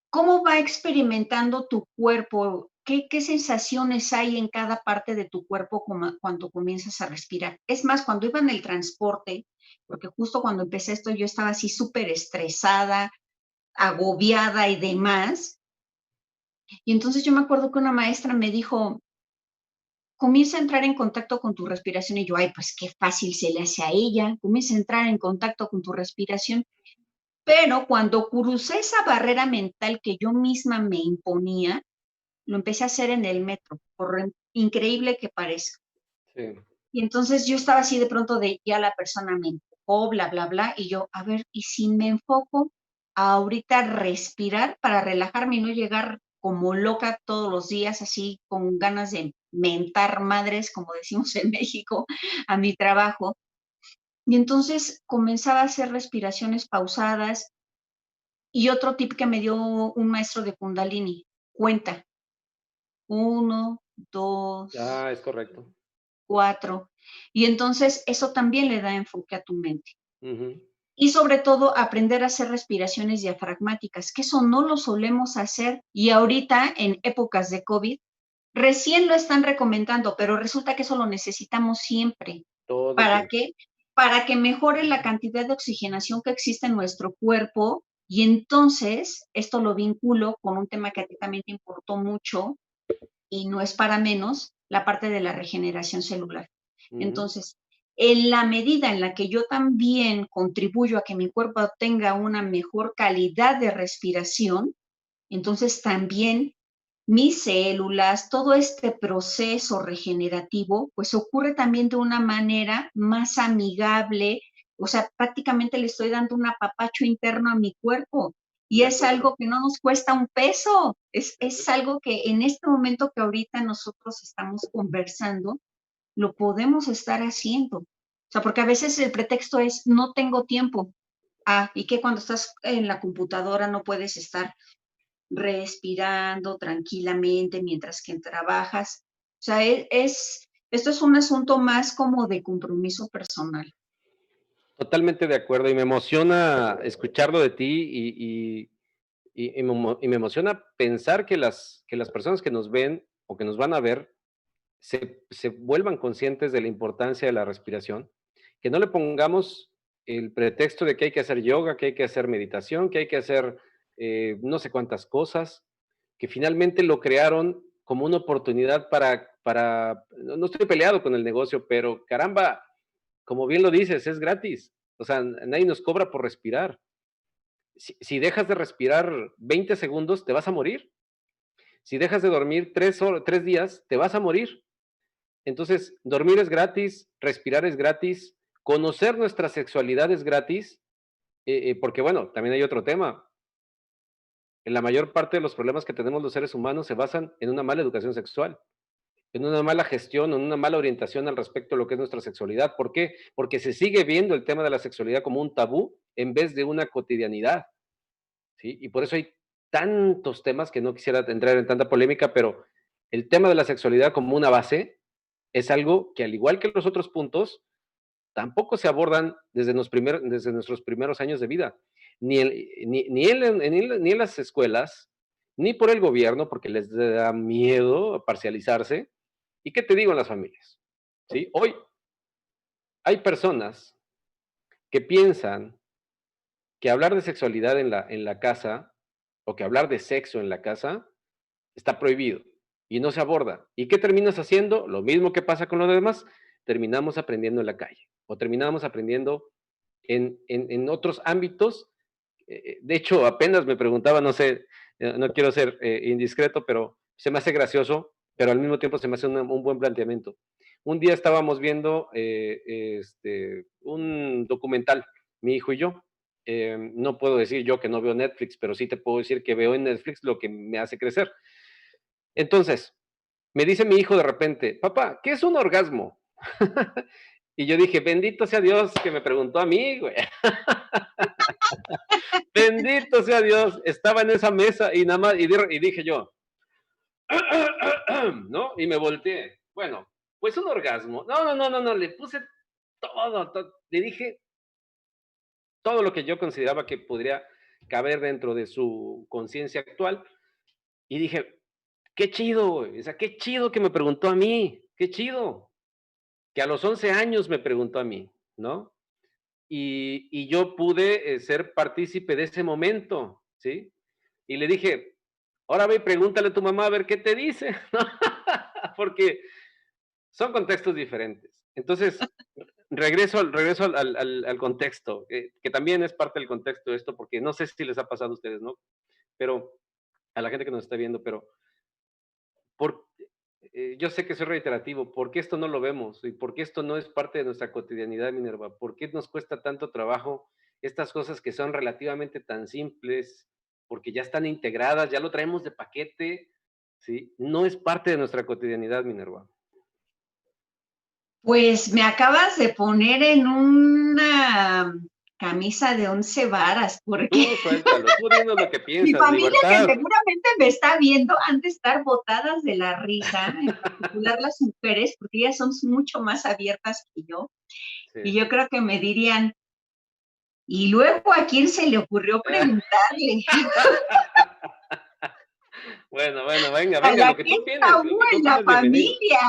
Speaker 2: ¿Cómo va experimentando tu cuerpo? ¿Qué sensaciones hay en cada parte de tu cuerpo cuando comienzas a respirar? Es más, cuando iba en el transporte, porque justo cuando empecé esto yo estaba así súper estresada, agobiada y demás. Y entonces yo me acuerdo que una maestra me dijo, comienza a entrar en contacto con tu respiración. Y yo, ay, pues qué fácil se le hace a ella. Comienza a entrar en contacto con tu respiración. Pero cuando crucé esa barrera mental que yo misma me imponía, lo empecé a hacer en el metro, por increíble que parezca.
Speaker 1: Sí.
Speaker 2: Y entonces yo estaba así de pronto de ya la persona me empujó, o bla, bla, bla. Y yo, a ver, ¿y si me enfoco a ahorita respirar para relajarme y no llegar como loca todos los días, así con ganas de mentar madres, como decimos en México, a mi trabajo? Y entonces comenzaba a hacer respiraciones pausadas. Y otro tip que me dio un maestro de Kundalini: cuenta, 1, 2,
Speaker 1: Es correcto.
Speaker 2: 4. Y entonces eso también le da enfoque a tu mente.
Speaker 1: Ujú.
Speaker 2: Y sobre todo aprender a hacer respiraciones diafragmáticas, que eso no lo solemos hacer, y ahorita en épocas de COVID recién lo están recomendando, pero resulta que eso lo necesitamos siempre.
Speaker 1: Todo el
Speaker 2: ¿Para
Speaker 1: tiempo.
Speaker 2: qué? Para que mejore la cantidad de oxigenación que existe en nuestro cuerpo. Y entonces esto lo vinculo con un tema que a ti también te importó mucho, y no es para menos, la parte de la regeneración celular.
Speaker 1: Ujú.
Speaker 2: Entonces, en la medida en la que yo también contribuyo a que mi cuerpo tenga una mejor calidad de respiración, entonces también mis células, todo este proceso regenerativo, pues ocurre también de una manera más amigable. O sea, prácticamente le estoy dando un apapacho interno a mi cuerpo. Y
Speaker 1: De
Speaker 2: es
Speaker 1: acuerdo.
Speaker 2: algo que no nos cuesta un peso. Es algo que en este momento que ahorita nosotros estamos conversando, lo podemos estar haciendo. O sea, porque a veces el pretexto es, no tengo tiempo. Ah, y que cuando estás en la computadora no puedes estar respirando tranquilamente mientras que trabajas. O sea, esto es un asunto más como de compromiso personal.
Speaker 1: Totalmente de acuerdo, y me emociona escucharlo de ti, y me emociona pensar que las personas que nos ven o que nos van a ver se vuelvan conscientes de la importancia de la respiración, que no le pongamos el pretexto de que hay que hacer yoga, que hay que hacer meditación, que hay que hacer no sé cuántas cosas, que finalmente lo crearon como una oportunidad no estoy peleado con el negocio, pero caramba, como bien lo dices, es gratis. O sea, nadie nos cobra por respirar. Si dejas de respirar 20 segundos, te vas a morir. Si dejas de dormir 3 días, te vas a morir. Entonces, dormir es gratis, respirar es gratis, conocer nuestra sexualidad es gratis, porque bueno, también hay otro tema. En la mayor parte de los problemas que tenemos los seres humanos se basan en una mala educación sexual, en una mala gestión, en una mala orientación al respecto de lo que es nuestra sexualidad. ¿Por qué? Porque se sigue viendo el tema de la sexualidad como un tabú en vez de una cotidianidad, ¿sí? Y por eso hay tantos temas que no quisiera entrar en tanta polémica, pero el tema de la sexualidad como una base es algo que, al igual que los otros puntos, tampoco se abordan desde nuestros primeros años de vida, ni en las escuelas, ni por el gobierno, porque les da miedo parcializarse. ¿Y qué te digo en las familias? ¿Sí? Hoy hay personas que piensan que hablar de sexualidad en la casa, o que hablar de sexo en la casa, está prohibido y no se aborda. ¿Y qué terminas haciendo? Lo mismo que pasa con lo demás, terminamos aprendiendo en la calle o terminamos aprendiendo en otros ámbitos. De hecho, apenas me preguntaba, no sé, no quiero ser indiscreto, pero se me hace gracioso, pero al mismo tiempo se me hace un buen planteamiento. Un día estábamos viendo un documental, mi hijo y yo. No puedo decir yo que no veo Netflix, pero sí te puedo decir que veo en Netflix lo que me hace crecer. Entonces, me dice mi hijo de repente, papá, ¿qué es un orgasmo? Y yo dije, bendito sea Dios que me preguntó a mí, güey. Bendito sea Dios, estaba en esa mesa y nada más, y dije yo, ¿no? Y me volteé. Bueno, pues un orgasmo. No, le puse le dije todo lo que yo consideraba que podría caber dentro de su conciencia actual. Y dije, qué chido, güey. O sea, qué chido que me preguntó a mí. Qué chido. Que a los 11 años me preguntó a mí, ¿no? Y yo pude ser partícipe de ese momento, ¿sí? Y le dije, ahora ve y pregúntale a tu mamá a ver qué te dice, ¿no? Porque son contextos diferentes. Entonces, regreso al contexto, que también es parte del contexto de esto, porque no sé si les ha pasado a ustedes, ¿no? Pero a la gente que nos está viendo, pero por, yo sé que soy reiterativo, ¿por qué esto no lo vemos? ¿Y por qué esto no es parte de nuestra cotidianidad, Minerva? ¿Por qué nos cuesta tanto trabajo estas cosas que son relativamente tan simples? Porque ya están integradas, ya lo traemos de paquete, ¿sí? No es parte de nuestra cotidianidad, Minerva.
Speaker 2: Pues me acabas de poner en una camisa de 11 varas, porque
Speaker 1: Tú suéltalo, tú dinos lo que
Speaker 2: mi
Speaker 1: piensas,
Speaker 2: familia, que
Speaker 1: libertad.
Speaker 2: seguramente me está viendo, han de estar botadas de la risa, en particular las mujeres, porque ellas son mucho más abiertas que yo. Y
Speaker 1: Sí.
Speaker 2: yo creo que me dirían, ¿y luego a quién se le ocurrió preguntarle?
Speaker 1: Bueno, venga,
Speaker 2: A
Speaker 1: venga,
Speaker 2: la que es tabú
Speaker 1: lo que tú
Speaker 2: en la
Speaker 1: opines, bienvenido.
Speaker 2: familia.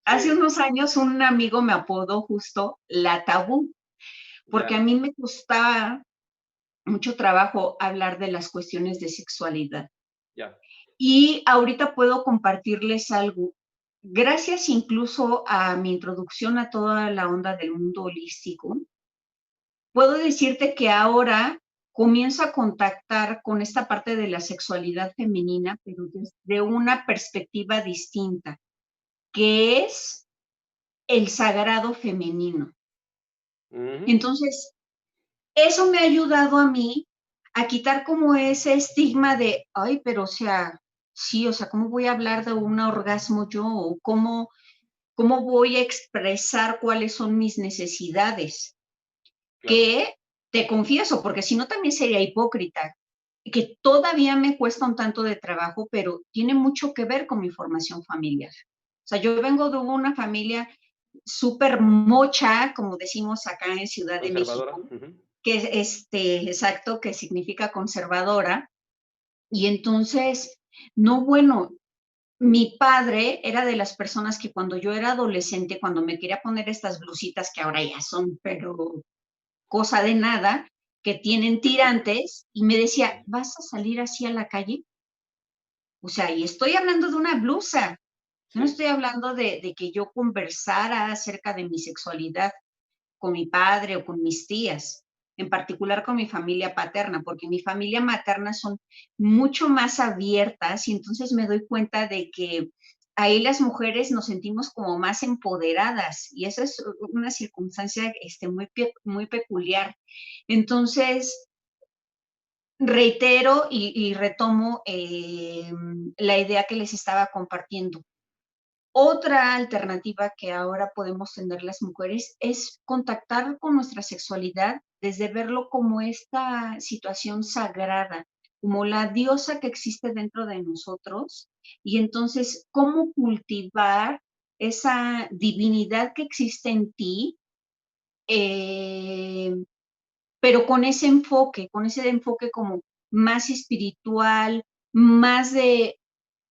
Speaker 2: Hace
Speaker 1: Sí,
Speaker 2: unos años un amigo me apodó justo la tabú, porque a
Speaker 1: ya,
Speaker 2: mí me costaba mucho trabajo hablar de las cuestiones de sexualidad.
Speaker 1: ya.
Speaker 2: Y ahorita puedo compartirles algo. Gracias incluso a mi introducción a toda la onda del mundo holístico, puedo decirte que ahora comienzo a contactar con esta parte de la sexualidad femenina, pero desde una perspectiva distinta, que es el sagrado femenino.
Speaker 1: Ujú.
Speaker 2: Entonces, eso me ha ayudado a mí a quitar como ese estigma de, ay, pero o sea, sí, o sea, ¿cómo voy a hablar de un orgasmo yo? ¿O cómo voy a expresar cuáles son mis necesidades?
Speaker 1: Claro.
Speaker 2: Que te confieso, porque si no también sería hipócrita, que todavía me cuesta un tanto de trabajo, pero tiene mucho que ver con mi formación familiar. O sea, yo vengo de una familia súper mocha, como decimos acá en Ciudad de
Speaker 1: Conservadora.
Speaker 2: México,
Speaker 1: Ujú.
Speaker 2: que es exacto, que significa conservadora. Y entonces, no, bueno, mi padre era de las personas que cuando yo era adolescente, cuando me quería poner estas blusitas que ahora ya son, pero cosa de nada, que tienen tirantes, y me decía, ¿vas a salir así a la calle? O sea, y estoy hablando de una blusa, no
Speaker 1: Sí.
Speaker 2: estoy hablando de que yo conversara acerca de mi sexualidad con mi padre o con mis tías, en particular con mi familia paterna, porque mi familia materna son mucho más abiertas y entonces me doy cuenta de que ahí las mujeres nos sentimos como más empoderadas y eso es una circunstancia muy peculiar. Entonces, reitero y retomo la idea que les estaba compartiendo. Otra alternativa que ahora podemos tener las mujeres es contactar con nuestra sexualidad desde verlo como esta situación sagrada, como la diosa que existe dentro de nosotros, y entonces cómo cultivar esa divinidad que existe en ti, eh, pero con ese enfoque como más espiritual, más de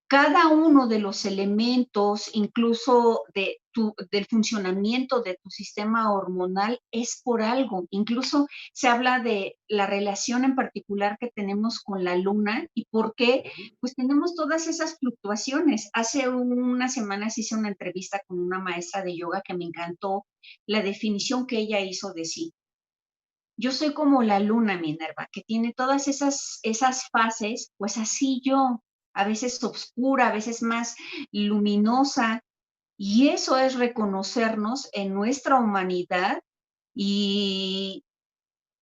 Speaker 2: cada uno de los elementos, incluso del funcionamiento de tu sistema hormonal, es por algo. Incluso se habla de la relación en particular que tenemos con la luna y por qué,
Speaker 1: Ujú.
Speaker 2: pues tenemos todas esas fluctuaciones. Hace unas semanas hice una entrevista con una maestra de yoga que me encantó la definición que ella hizo de sí. Yo soy como la luna, Minerva, que tiene todas esas fases, pues así yo, a veces oscura, a veces más luminosa, y eso es reconocernos en nuestra humanidad y,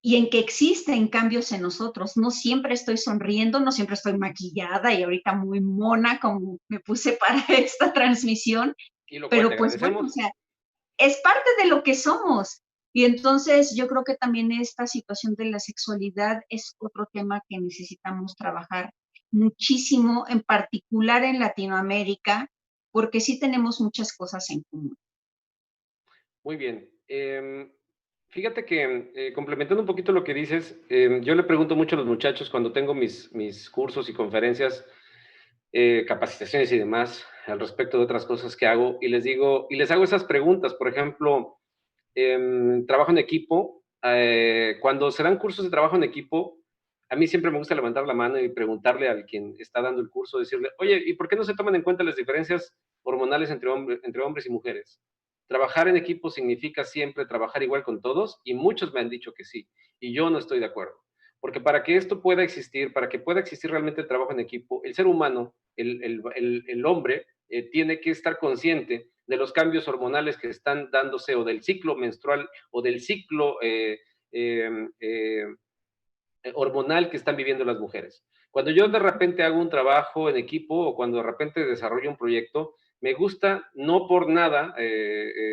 Speaker 2: y en que existen cambios en nosotros. No siempre estoy sonriendo, no siempre estoy maquillada y ahorita muy mona como me puse para esta transmisión,
Speaker 1: Y lo cual te
Speaker 2: pero pues bueno, o
Speaker 1: agradecemos.
Speaker 2: sea, es parte de lo que somos. Y entonces yo creo que también esta situación de la sexualidad es otro tema que necesitamos trabajar muchísimo, en particular en Latinoamérica, porque sí tenemos muchas cosas en común.
Speaker 1: Muy bien. Fíjate que, complementando un poquito lo que dices, yo le pregunto mucho a los muchachos cuando tengo mis cursos y conferencias, capacitaciones y demás, al respecto de otras cosas que hago, y les digo, y les hago esas preguntas. Por ejemplo, trabajo en equipo. Cuando se dan cursos de trabajo en equipo, a mí siempre me gusta levantar la mano y preguntarle al quien está dando el curso, decirle, oye, ¿y por qué no se toman en cuenta las diferencias hormonales entre hombres y mujeres? Trabajar en equipo significa siempre trabajar igual con todos, y muchos me han dicho que sí, y yo no estoy de acuerdo. Porque para que esto pueda existir, para que pueda existir realmente el trabajo en equipo, el ser humano, el hombre, tiene que estar consciente de los cambios hormonales que están dándose, o del ciclo menstrual, o del ciclo hormonal que están viviendo las mujeres. Cuando yo de repente hago un trabajo en equipo, o cuando de repente desarrollo un proyecto, me gusta, no por nada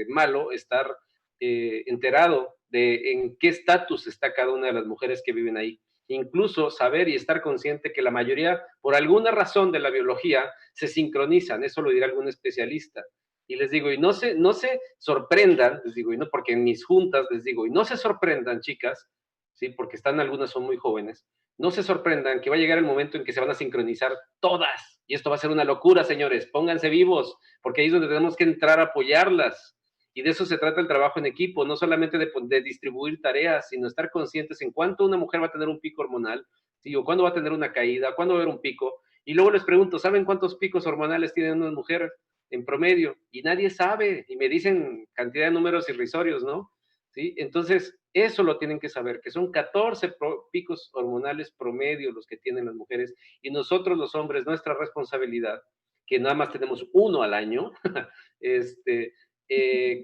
Speaker 1: malo, estar enterado de en qué estatus está cada una de las mujeres que viven ahí. Incluso saber y estar consciente que la mayoría, por alguna razón de la biología, se sincronizan. Eso lo dirá algún especialista. Y les digo, y no se sorprendan, les digo, y no, porque en mis juntas les digo, y no se sorprendan, chicas, ¿sí? Porque algunas son muy jóvenes, no se sorprendan que va a llegar el momento en que se van a sincronizar todas. Y esto va a ser una locura, señores. Pónganse vivos, porque ahí es donde tenemos que entrar a apoyarlas. Y de eso se trata el trabajo en equipo, no solamente de distribuir tareas, sino estar conscientes en cuánto una mujer va a tener un pico hormonal, ¿sí? O cuándo va a tener una caída, cuándo va a haber un pico. Y luego les pregunto, ¿saben cuántos picos hormonales tienen unas mujeres en promedio? Y nadie sabe, y me dicen cantidad de números irrisorios, ¿no? ¿Sí? Entonces, eso lo tienen que saber, que son 14 picos hormonales promedio los que tienen las mujeres, y nosotros los hombres, nuestra responsabilidad, que nada más tenemos uno al año,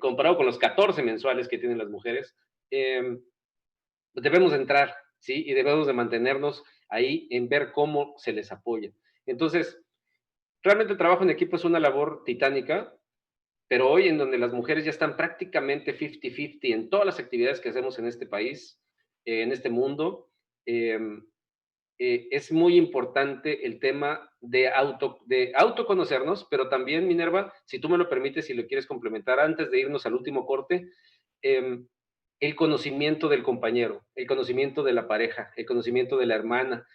Speaker 1: comparado con los 14 mensuales que tienen las mujeres, debemos entrar, ¿sí? Y debemos de mantenernos ahí en ver cómo se les apoya. Entonces, realmente el trabajo en equipo es una labor titánica, pero hoy en donde las mujeres ya están prácticamente 50-50 en todas las actividades que hacemos en este país, en este mundo, es muy importante el tema de autoconocernos, pero también, Minerva, si tú me lo permites, si lo quieres complementar antes de irnos al último corte, el conocimiento del compañero, el conocimiento de la pareja, el conocimiento de la hermana,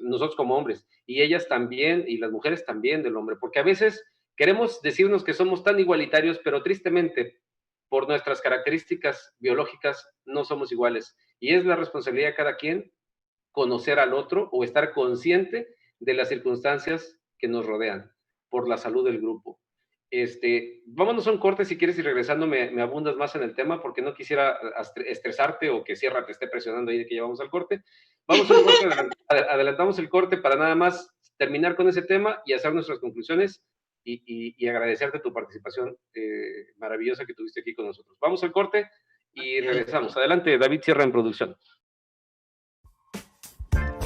Speaker 1: nosotros como hombres, y ellas también, y las mujeres también del hombre, porque a veces queremos decirnos que somos tan igualitarios, pero tristemente, por nuestras características biológicas, no somos iguales. Y es la responsabilidad de cada quien conocer al otro o estar consciente de las circunstancias que nos rodean por la salud del grupo. Vámonos a un corte si quieres, y regresando me abundas más en el tema, porque no quisiera estresarte o que Sierra te esté presionando ahí de que ya vamos al corte. Vamos a un corte, adelantamos el corte para nada más terminar con ese tema y hacer nuestras conclusiones y agradecerte tu participación maravillosa que tuviste aquí con nosotros. Vamos al corte y regresamos. Adelante, David Sierra en producción.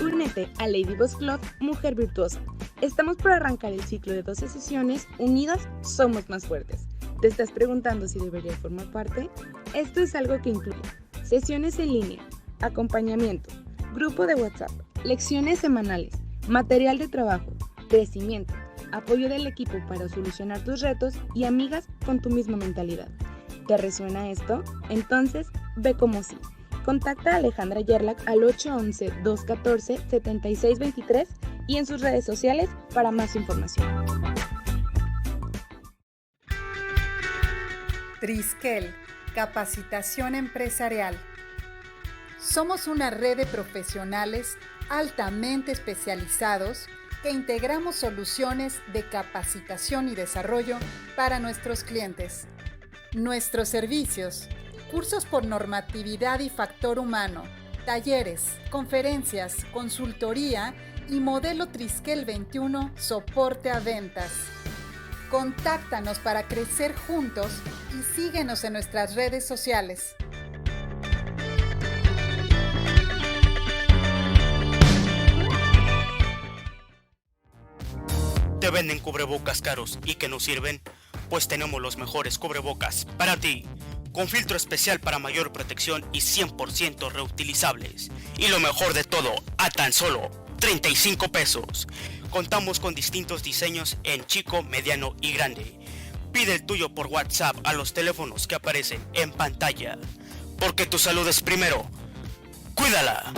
Speaker 5: Únete a Lady Boss Club Mujer Virtuosa. Estamos por arrancar el ciclo de 12 sesiones. Unidas somos más fuertes. ¿Te estás preguntando si deberías formar parte? Esto es algo que incluye sesiones en línea, acompañamiento, grupo de WhatsApp, lecciones semanales, material de trabajo, crecimiento, apoyo del equipo para solucionar tus retos y amigas con tu misma mentalidad. ¿Te resuena esto? Entonces, ve como sí. Contacta a Alejandra Yerlak al 811-214-7623 y en sus redes sociales para más información.
Speaker 4: Triskel, capacitación empresarial. Somos una red de profesionales altamente especializados que integramos soluciones de capacitación y desarrollo para nuestros clientes. Nuestros servicios: cursos por normatividad y factor humano, talleres, conferencias, consultoría y modelo Triskel 21, soporte a ventas. Contáctanos para crecer juntos y síguenos en nuestras redes sociales.
Speaker 6: ¿Te venden cubrebocas caros y que no sirven? Pues tenemos los mejores cubrebocas para ti, con filtro especial para mayor protección y 100% reutilizables. Y lo mejor de todo, a tan solo 35 pesos. Contamos con distintos diseños en chico, mediano y grande. Pide el tuyo por WhatsApp a los teléfonos que aparecen en pantalla. Porque tu salud es primero. ¡Cuídala!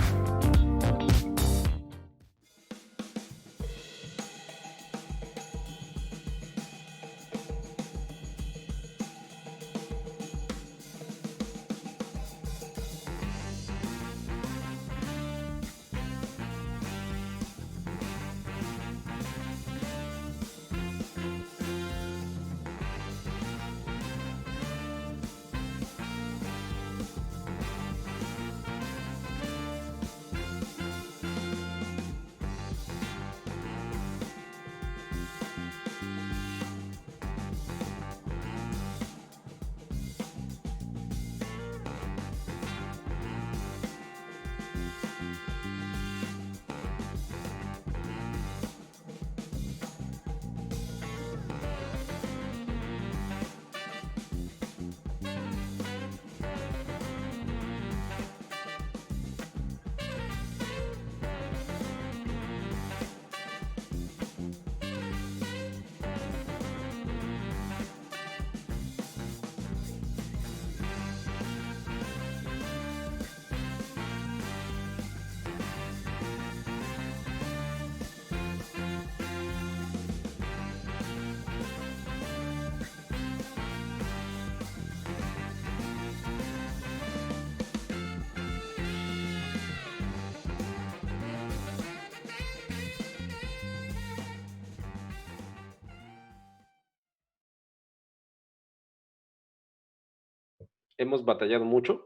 Speaker 1: hemos batallado mucho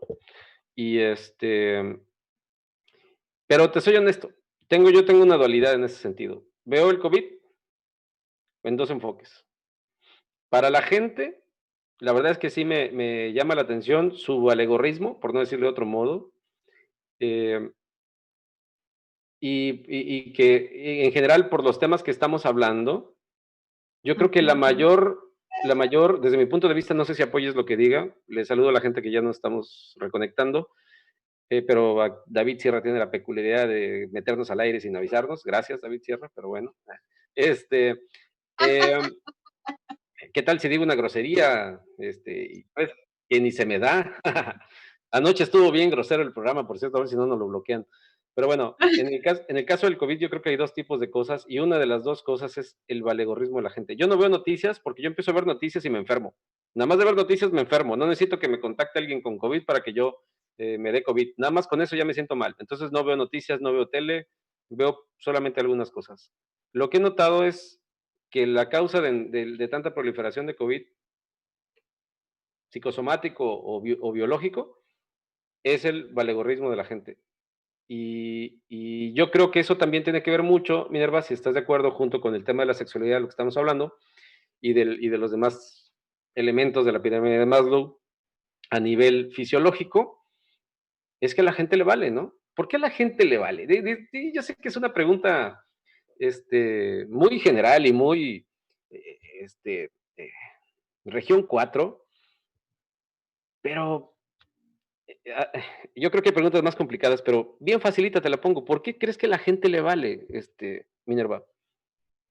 Speaker 1: y pero te soy honesto, yo tengo una dualidad en ese sentido. Veo el COVID en dos enfoques. Para la gente, la verdad es que sí me llama la atención su alegorismo, por no decirlo de otro modo, eh, y que en general por los temas que estamos hablando, yo creo que la mayor, desde mi punto de vista, no sé si apoyes lo que diga, le saludo a la gente que ya nos estamos reconectando, pero David Sierra tiene la peculiaridad de meternos al aire sin avisarnos, gracias David Sierra, pero bueno, eh, ¿qué tal si digo una grosería? Y pues, que ni se me da. Anoche estuvo bien grosero el programa, por cierto, a ver si no nos lo bloquean. Pero bueno, en el caso del COVID, yo creo que hay dos tipos de cosas, y una de las dos cosas es el valegorrismo de la gente. Yo no veo noticias porque yo empiezo a ver noticias y me enfermo. Nada más de ver noticias me enfermo. No necesito que me contacte alguien con COVID para que yo me dé COVID. Nada más con eso ya me siento mal. Entonces no veo noticias, no veo tele, veo solamente algunas cosas. Lo que he notado es que la causa de tanta proliferación de COVID, psicosomático o biológico, es el valegorrismo de la gente. Y yo creo que eso también tiene que ver mucho, Minerva, si estás de acuerdo, junto con el tema de la sexualidad, de lo que estamos hablando, y de los demás elementos de la pirámide de Maslow a nivel fisiológico, es que a la gente le vale, ¿no? ¿Por qué a la gente le vale? Yo sé que es una pregunta muy general y muy este, eh, región 4, pero ah, yo creo que hay preguntas más complicadas, pero bien facilita te la pongo. ¿Por qué crees que a la gente le vale, Minerva?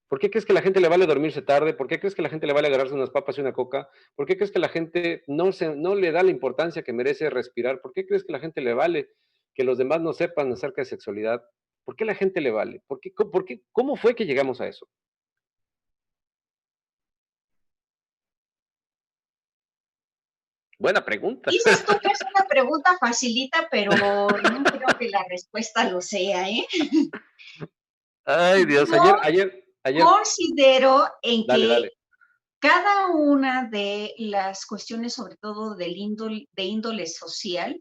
Speaker 1: ¿Por qué crees que a la gente le vale dormirse tarde? ¿Por qué crees que a la gente le vale agarrarse unas papas y una coca? ¿Por qué crees que a la gente no le da la importancia que merece respirar? ¿Por qué crees que a la gente le vale que los demás no sepan acerca de sexualidad? ¿Por qué a la gente le vale? ¿Cómo fue que llegamos a eso? Buena pregunta.
Speaker 2: Dices tú que es una pregunta facilita, pero no creo que la respuesta lo sea, ¿eh?
Speaker 1: Ay, Dios,
Speaker 2: Yo
Speaker 1: ayer.
Speaker 2: considero en
Speaker 1: Dale,
Speaker 2: que
Speaker 1: dale.
Speaker 2: cada una de las cuestiones, sobre todo de índole social,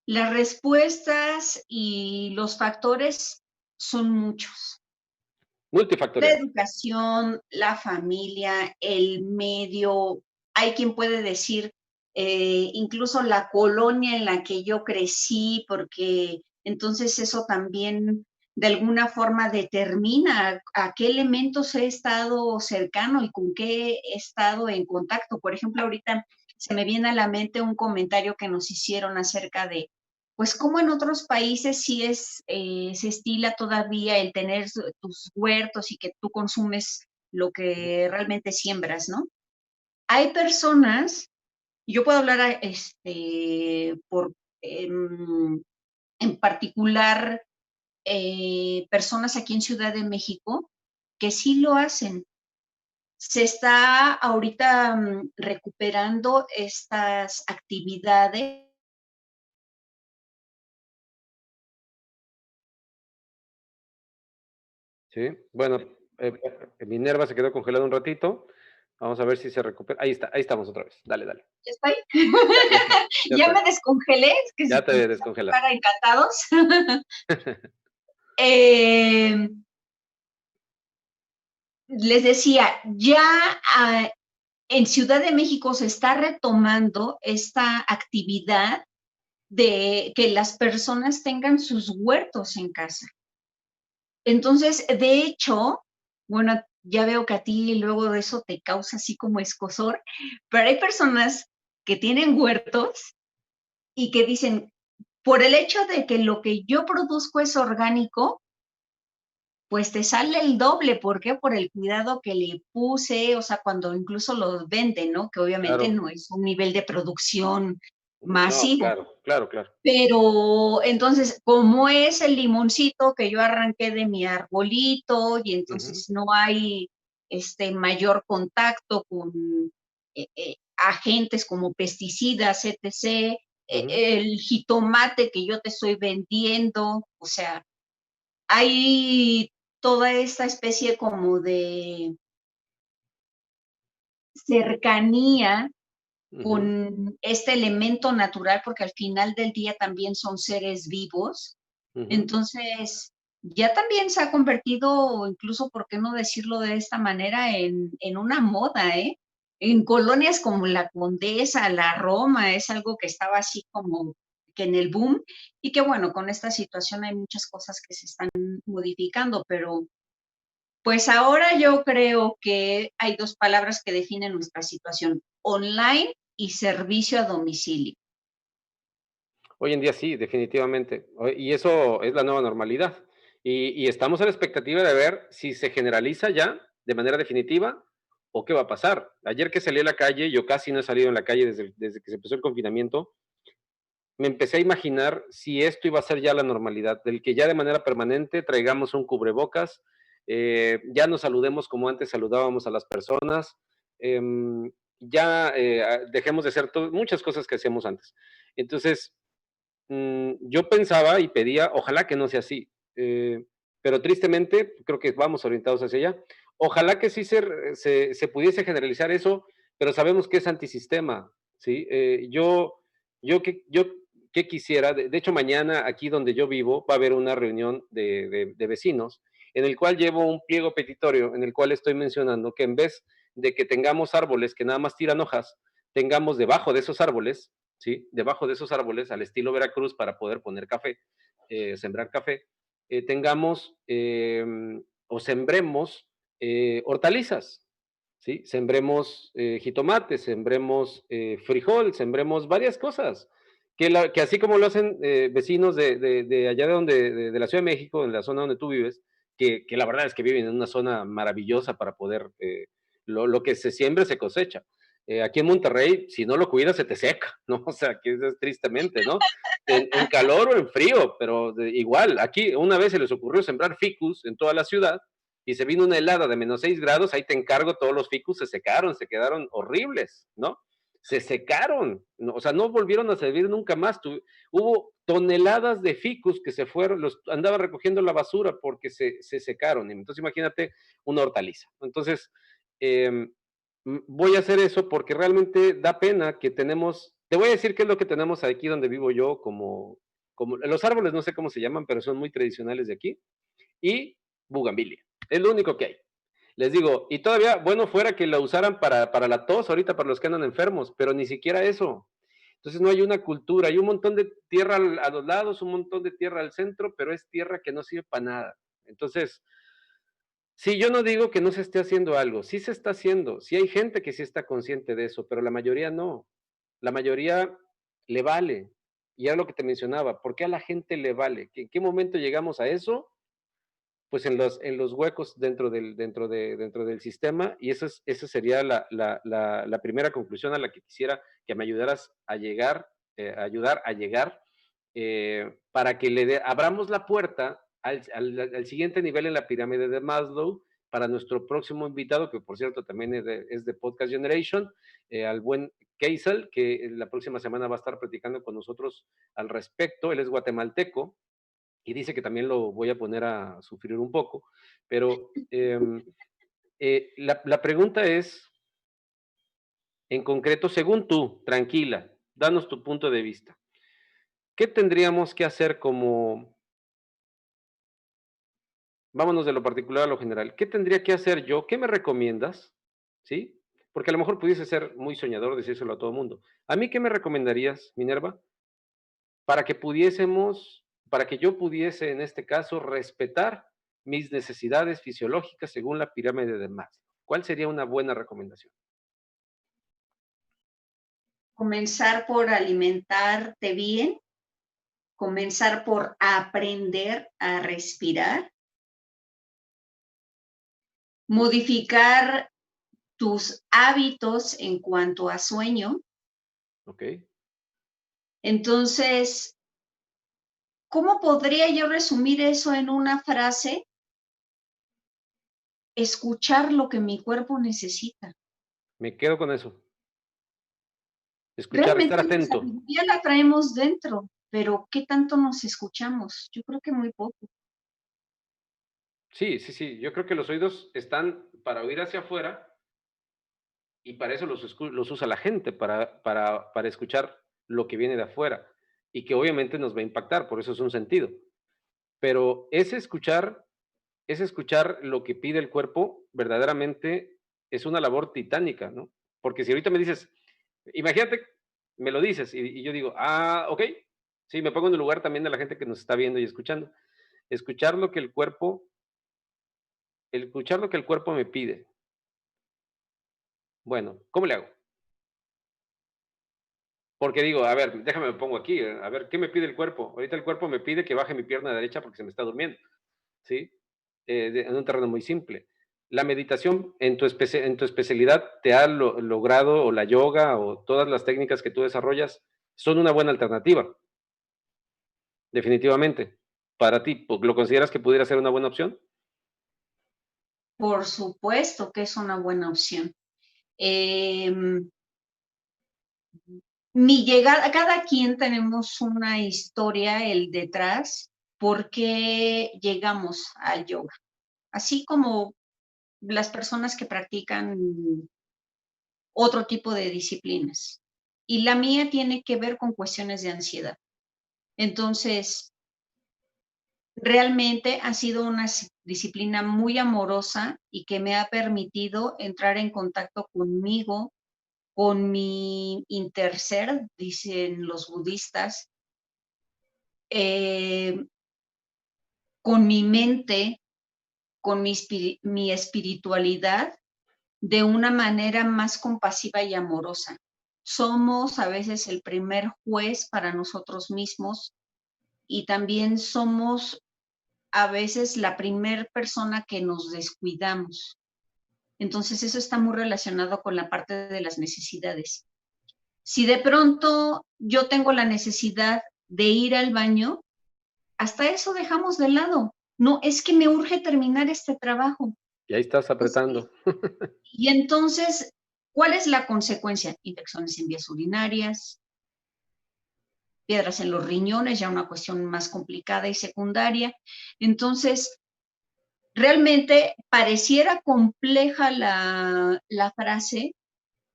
Speaker 2: las respuestas y los factores son muchos. La
Speaker 1: Multifactorial.
Speaker 2: educación, la familia, el medio, hay quien puede decir incluso la colonia en la que yo crecí, porque entonces eso también de alguna forma determina a qué elementos he estado cercano y con qué he estado en contacto. Por ejemplo, ahorita se me viene a la mente un comentario que nos hicieron acerca de pues como en otros países sí se estila todavía el tener tus huertos y que tú consumes lo que realmente siembras, ¿no? Hay personas, yo puedo hablar en particular personas aquí en Ciudad de México que sí lo hacen. Se está ahorita recuperando estas actividades.
Speaker 1: Sí, bueno, Minerva se quedó congelada un ratito. Vamos a ver si se recupera. Ahí está, ahí estamos otra vez. Dale, dale.
Speaker 2: ¿Ya está ahí?
Speaker 1: Ya
Speaker 2: Ya
Speaker 1: está.
Speaker 2: me descongelé, es que
Speaker 1: Ya te
Speaker 2: se
Speaker 1: descongelaste.
Speaker 2: para encantados. Les decía, ya en Ciudad de México se está retomando esta actividad de que las personas tengan sus huertos en casa. Entonces, de hecho, bueno, ya veo que a ti luego de eso te causa así como escozor, pero hay personas que tienen huertos y que dicen, por el hecho de que lo que yo produzco es orgánico, pues te sale el doble. ¿Por qué? Por el cuidado que le puse, o sea, cuando incluso los venden, ¿no? Que obviamente
Speaker 1: Claro.
Speaker 2: no es un nivel de producción
Speaker 1: No,
Speaker 2: masivo.
Speaker 1: claro.
Speaker 2: Pero entonces, como es el limoncito que yo arranqué de mi arbolito y entonces no hay mayor contacto con agentes como pesticidas, etc., el jitomate que yo te estoy vendiendo, o sea, hay toda esta especie como de cercanía
Speaker 1: Ujú,
Speaker 2: con este elemento natural, porque al final del día también son seres vivos.
Speaker 1: ujú.
Speaker 2: Entonces, ya también se ha convertido, incluso, ¿por qué no decirlo de esta manera?, en una moda, ¿eh? En colonias como la Condesa, la Roma, es algo que estaba así como que en el boom, y que bueno, con esta situación hay muchas cosas que se están modificando, pero pues ahora yo creo que hay 2 palabras que definen nuestra situación: online y servicio a domicilio.
Speaker 1: Hoy en día sí, definitivamente. Y eso es la nueva normalidad. Y estamos a la expectativa de ver si se generaliza ya de manera definitiva o qué va a pasar. Ayer que salí a la calle, yo casi no he salido en la calle desde que se empezó el confinamiento, me empecé a imaginar si esto iba a ser ya la normalidad, del que ya de manera permanente traigamos un cubrebocas, ya nos saludemos como antes saludábamos a las personas, ya dejemos de hacer muchas cosas que hacíamos antes. Entonces, yo pensaba y pedía, ojalá que no sea así, pero tristemente creo que vamos orientados hacia allá. Ojalá que sí se pudiese generalizar eso, pero sabemos que es antisistema, ¿sí? Yo que quisiera, de hecho mañana aquí donde yo vivo va a haber una reunión de vecinos en el cual llevo un pliego petitorio en el cual estoy mencionando que en vez de que tengamos árboles que nada más tiran hojas, tengamos debajo de esos árboles, ¿sí? Debajo de esos árboles, al estilo Veracruz, para poder poner café, sembrar café, tengamos o sembremos hortalizas, ¿sí? Sembremos jitomate, sembremos frijol, sembremos varias cosas. Que así como lo hacen vecinos de allá de la Ciudad de México, en la zona donde tú vives, que la verdad es que viven en una zona maravillosa para poder, lo que se siembre se cosecha. Aquí en Monterrey, si no lo cuidas, se te seca, ¿no? O sea, que es tristemente, ¿no? En calor o en frío, pero igual, aquí una vez se les ocurrió sembrar ficus en toda la ciudad y se vino una helada de -6 grados, ahí te encargo, todos los ficus se secaron, se quedaron horribles, ¿no? Se secaron, ¿no? O sea, no volvieron a servir nunca más. Hubo toneladas de ficus que se fueron, los andaba recogiendo la basura porque se secaron. Entonces, imagínate una hortaliza. Entonces, eh, voy a hacer eso porque realmente da pena que tenemos, te voy a decir qué es lo que tenemos aquí donde vivo yo, como los árboles, no sé cómo se llaman, pero son muy tradicionales de aquí, y bugambilia. Es lo único que hay. Les digo, y todavía, bueno, fuera que la usaran para la tos, ahorita para los que andan enfermos, pero ni siquiera eso. Entonces no hay una cultura, hay un montón de tierra a los lados, un montón de tierra al centro, pero es tierra que no sirve para nada. Entonces, sí, yo no digo que no se esté haciendo algo, sí se está haciendo, sí hay gente que sí está consciente de eso, pero la mayoría no. La mayoría le vale. Y era lo que te mencionaba, ¿por qué a la gente le vale? ¿En qué momento llegamos a eso? Pues en los huecos dentro del sistema, y esa sería la primera conclusión a la que quisiera que me ayudaras a llegar, ayudar a llegar, para que abramos la puerta al siguiente nivel en la pirámide de Maslow para nuestro próximo invitado, que por cierto también es de Podcast Generation, al buen Keisel, que la próxima semana va a estar platicando con nosotros al respecto. Él es guatemalteco, y dice que también lo voy a poner a sufrir un poco, pero la pregunta es, en concreto, según tú, tranquila, danos tu punto de vista. ¿Qué tendríamos que hacer vámonos de lo particular a lo general, qué tendría que hacer yo? ¿Qué me recomiendas? ¿Sí? Porque a lo mejor pudiese ser muy soñador decírselo a todo el mundo. ¿A mí qué me recomendarías, Minerva, para que para que yo pudiese, en este caso, respetar mis necesidades fisiológicas según la pirámide de Maslow? ¿Cuál sería una buena recomendación?
Speaker 2: Comenzar por alimentarte bien, comenzar por aprender a respirar, modificar tus hábitos en cuanto a sueño.
Speaker 1: ¿Ok?
Speaker 2: Entonces, ¿cómo podría yo resumir eso en una frase? Escuchar lo que mi cuerpo necesita.
Speaker 1: Me quedo con eso. Escuchar, estar
Speaker 2: Realmente la
Speaker 1: atento.
Speaker 2: sabiduría la traemos dentro, pero ¿qué tanto nos escuchamos? Yo creo que muy poco.
Speaker 1: Sí, sí, sí. Yo creo que los oídos están para oír hacia afuera Y para eso los usa la gente, para escuchar lo que viene de afuera y que obviamente nos va a impactar, por eso es un sentido. Pero ese escuchar lo que pide el cuerpo verdaderamente es una labor titánica, ¿no? Porque si ahorita me dices, imagínate, me lo dices y yo digo, ok, sí, me pongo en el lugar también de la gente que nos está viendo y escuchando. Escuchar lo que el cuerpo, escuchar lo que el cuerpo me pide. Bueno, ¿cómo le hago? Porque digo, a ver, déjame me pongo aquí, a ver, ¿qué me pide el cuerpo? Ahorita el cuerpo me pide que baje mi pierna derecha porque se me está durmiendo, ¿sí? En un terreno muy simple. La meditación en tu especialidad te ha logrado, o la yoga, o todas las técnicas que tú desarrollas, son una buena alternativa, definitivamente. Para ti, ¿lo consideras que pudiera ser una buena opción?
Speaker 2: Por supuesto que es una buena opción. Mi llegada, cada quien tenemos una historia, el detrás, por qué llegamos al yoga. Así como las personas que practican otro tipo de disciplinas. Y la mía tiene que ver con cuestiones de ansiedad. Entonces, realmente ha sido una disciplina muy amorosa y que me ha permitido entrar en contacto conmigo, con mi interser, dicen los budistas, con mi mente, con mi espiritualidad, de una manera más compasiva y amorosa. Somos a veces el primer juez para nosotros mismos y también somos a veces la primer persona que nos descuidamos. Entonces eso está muy relacionado con la parte de las necesidades. Si de pronto yo tengo la necesidad de ir al baño, hasta eso dejamos de lado. No, es que me urge terminar este trabajo.
Speaker 1: Y ahí estás apretando.
Speaker 2: Y entonces, ¿cuál es la consecuencia? Infecciones en vías urinarias, piedras en los riñones, ya una cuestión más complicada y secundaria. Entonces, realmente pareciera compleja la frase,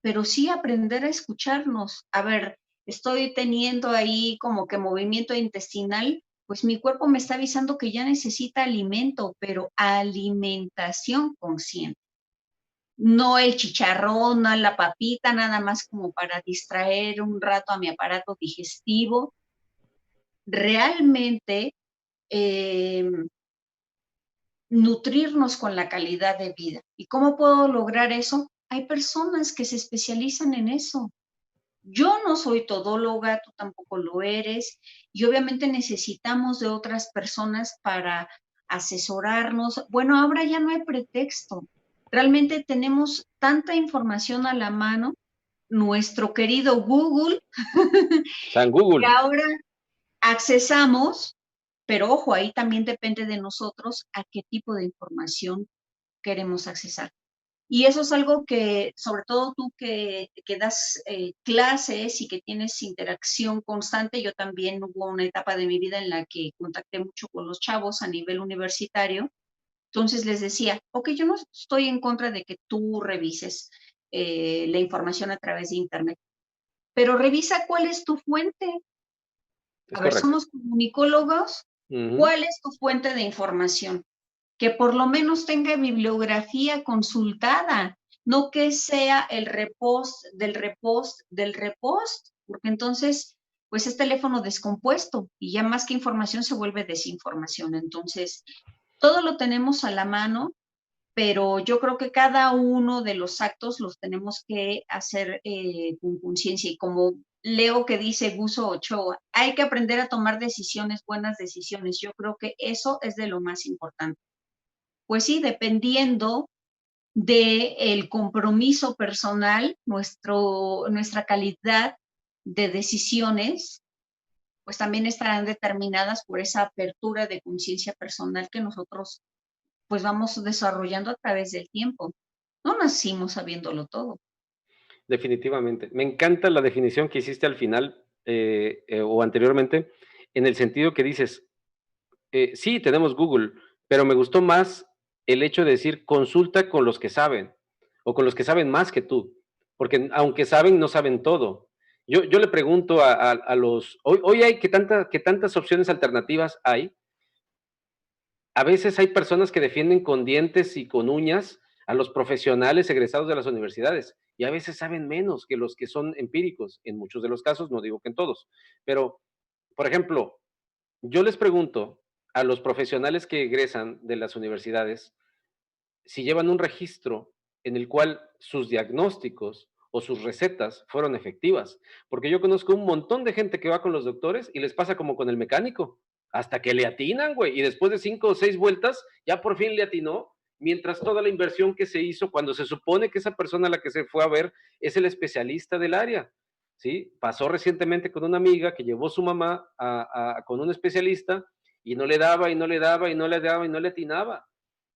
Speaker 2: pero sí aprender a escucharnos. A ver, estoy teniendo ahí como que movimiento intestinal, pues mi cuerpo me está avisando que ya necesita alimento, pero alimentación consciente. No el chicharrón, no la papita, nada más como para distraer un rato a mi aparato digestivo. Realmente nutrirnos con la calidad de vida. ¿Y cómo puedo lograr eso? Hay personas que se especializan en eso. Yo no soy todóloga, tú tampoco lo eres, y obviamente necesitamos de otras personas para asesorarnos. Bueno, ahora ya no hay pretexto. Realmente tenemos tanta información a la mano, nuestro querido Google,
Speaker 1: San
Speaker 2: que
Speaker 1: Google.
Speaker 2: ahora accesamos, pero ojo, ahí también depende de nosotros a qué tipo de información queremos accesar. Y eso es algo que, sobre todo tú que das clases y que tienes interacción constante, yo también hubo una etapa de mi vida en la que contacté mucho con los chavos a nivel universitario, entonces les decía, ok, yo no estoy en contra de que tú revises la información a través de Internet, pero revisa cuál es tu fuente.
Speaker 1: Es
Speaker 2: A ver,
Speaker 1: correcto.
Speaker 2: somos comunicólogos, ¿cuál es tu fuente de información? Que por lo menos tenga bibliografía consultada, no que sea el repost del repost del repost, porque entonces, pues es teléfono descompuesto y ya más que información se vuelve desinformación. Entonces, todo lo tenemos a la mano, pero yo creo que cada uno de los actos los tenemos que hacer con conciencia. Y como leo que dice Guso Ochoa, hay que aprender a tomar decisiones, buenas decisiones. Yo creo que eso es de lo más importante. Pues sí, dependiendo del compromiso personal, nuestra calidad de decisiones, pues también estarán determinadas por esa apertura de conciencia personal que nosotros pues vamos desarrollando a través del tiempo. No nacimos sabiéndolo todo.
Speaker 1: Definitivamente. Me encanta la definición que hiciste al final o anteriormente, en el sentido que dices, sí, tenemos Google, pero me gustó más el hecho de decir consulta con los que saben o con los que saben más que tú. porque aunque saben, no saben todo. Yo le pregunto a los, hoy hay que tantas opciones alternativas hay. A veces hay personas que defienden con dientes y con uñas a los profesionales egresados de las universidades y a veces saben menos que los que son empíricos, en muchos de los casos, no digo que en todos, pero, por ejemplo, yo les pregunto a los profesionales que egresan de las universidades si llevan un registro en el cual sus diagnósticos o sus recetas fueron efectivas. Porque yo conozco un montón de gente que va con los doctores y les pasa como con el mecánico, hasta que le atinan, güey, y después de 5 o 6 vueltas, ya por fin le atinó, mientras toda la inversión que se hizo, cuando se supone que esa persona a la que se fue a ver es el especialista del área, ¿sí? Pasó recientemente con una amiga que llevó su mamá con un especialista y no le daba, y no le daba, y no le daba, y no le atinaba.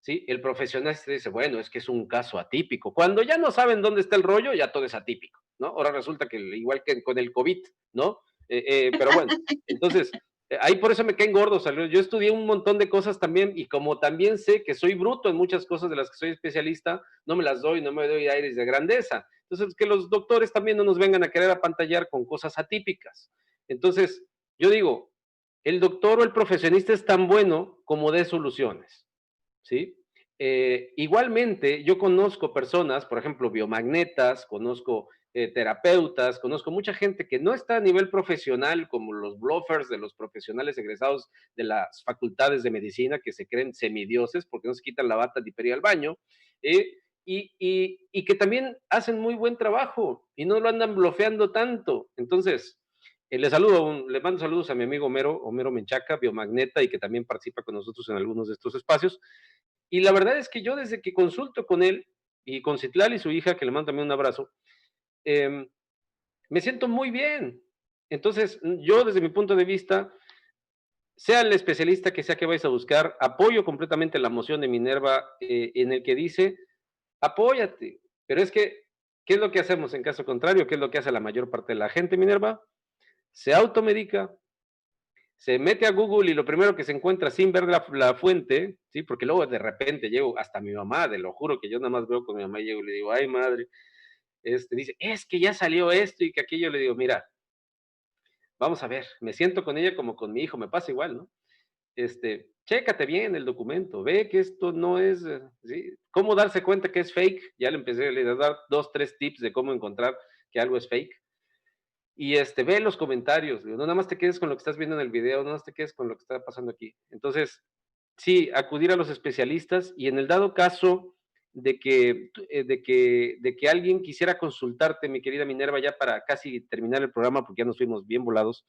Speaker 1: ¿Sí? El profesional se dice, bueno, es que es un caso atípico. Cuando ya no saben dónde está el rollo, ya todo es atípico, ¿no? Ahora resulta que igual que con el COVID, ¿no? Pero bueno, entonces, ahí por eso me caen gordos. Yo estudié un montón de cosas también y como también sé que soy bruto en muchas cosas de las que soy especialista, no me las doy, no me doy aires de grandeza. Entonces, que los doctores también no nos vengan a querer apantallar con cosas atípicas. Entonces, yo digo, el doctor o el profesionista es tan bueno como dé soluciones. ¿Sí? Igualmente, yo conozco personas, por ejemplo, biomagnetas, conozco terapeutas, conozco mucha gente que no está a nivel profesional como los bluffers de los profesionales egresados de las facultades de medicina que se creen semidioses porque no se quitan la bata de ir al baño, y que también hacen muy buen trabajo y no lo andan blofeando tanto. Entonces, le mando saludos a mi amigo Homero Menchaca, biomagneta, y que también participa con nosotros en algunos de estos espacios. Y la verdad es que yo desde que consulto con él y con Citlali y su hija, que le mando también un abrazo, me siento muy bien. Entonces, yo desde mi punto de vista, sea el especialista que sea que vais a buscar, apoyo completamente la moción de Minerva en el que dice, apóyate. Pero es que, ¿qué es lo que hacemos en caso contrario? ¿Qué es lo que hace la mayor parte de la gente, Minerva? Se automedica, se mete a Google y lo primero que se encuentra sin ver la fuente, ¿sí? Porque luego de repente llego hasta mi mamá, te lo juro que yo nada más veo con mi mamá y llego y le digo, ay madre, dice, es que ya salió esto y que aquello. Le digo, mira, vamos a ver, me siento con ella como con mi hijo, me pasa igual, ¿no? Chécate bien el documento, ve que esto no es, ¿sí? ¿Cómo darse cuenta que es fake? Ya le empecé a dar 2, 3 tips de cómo encontrar que algo es fake. Y ve los comentarios, no nada más te quedes con lo que estás viendo en el video, no nada más te quedes con lo que está pasando aquí. Entonces, sí, acudir a los especialistas y en el dado caso de que alguien quisiera consultarte, mi querida Minerva, ya para casi terminar el programa, porque ya nos fuimos bien volados,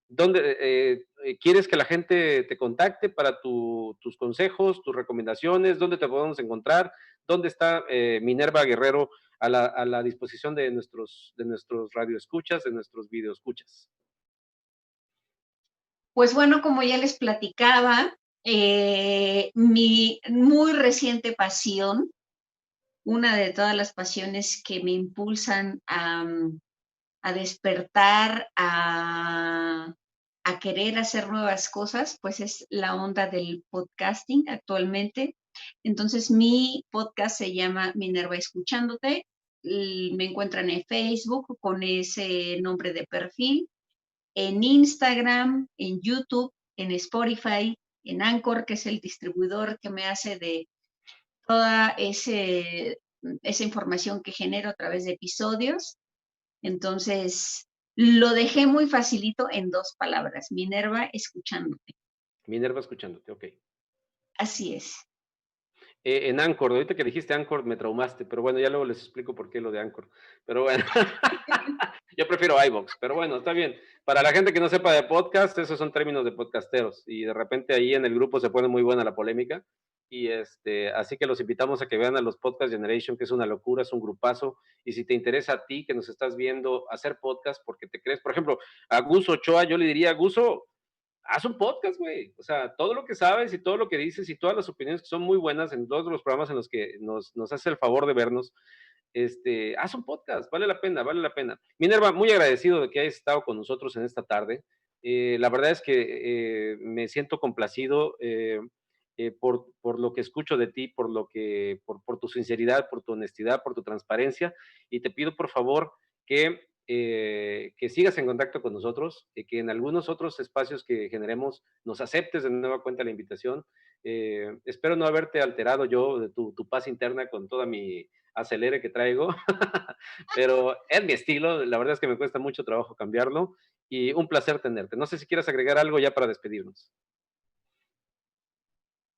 Speaker 1: ¿dónde quieres que la gente te contacte para tus consejos, tus recomendaciones? ¿Dónde te podemos encontrar? ¿Dónde está Minerva Guerrero a la disposición de nuestros radioescuchas, de nuestros videoescuchas?
Speaker 2: Pues bueno, como ya les platicaba, mi muy reciente pasión, una de todas las pasiones que me impulsan a despertar, a querer hacer nuevas cosas, pues es la onda del podcasting actualmente. Entonces, mi podcast se llama Minerva Escuchándote. Me encuentran en Facebook con ese nombre de perfil, en Instagram, en YouTube, en Spotify, en Anchor, que es el distribuidor que me hace de toda esa información que genero a través de episodios. Entonces, lo dejé muy facilito en 2 palabras, Minerva Escuchándote.
Speaker 1: Minerva Escuchándote, ok.
Speaker 2: Así es.
Speaker 1: En Anchor, ahorita que dijiste Anchor me traumaste, pero bueno, ya luego les explico por qué lo de Anchor. Pero bueno, yo prefiero iVoox, pero bueno, está bien. Para la gente que no sepa de podcast, esos son términos de podcasteros y de repente ahí en el grupo se pone muy buena la polémica y así que los invitamos a que vean a los Podcast Generation, que es una locura, es un grupazo, y si te interesa a ti que nos estás viendo hacer podcast porque te crees, por ejemplo, a Gus Ochoa, yo le diría, Guso, haz un podcast, güey. O sea, todo lo que sabes y todo lo que dices y todas las opiniones que son muy buenas en todos los programas en los que nos hace el favor de vernos, haz un podcast, vale la pena, vale la pena. Minerva, muy agradecido de que hayas estado con nosotros en esta tarde. La verdad es que me siento complacido por por lo que escucho de ti, por tu sinceridad, por tu honestidad, por tu transparencia, y te pido por favor que sigas en contacto con nosotros, que en algunos otros espacios que generemos nos aceptes de nueva cuenta la invitación. Espero no haberte alterado yo de tu paz interna con toda mi acelere que traigo, pero es mi estilo, la verdad es que me cuesta mucho trabajo cambiarlo y un placer tenerte. No sé si quieres agregar algo ya para despedirnos.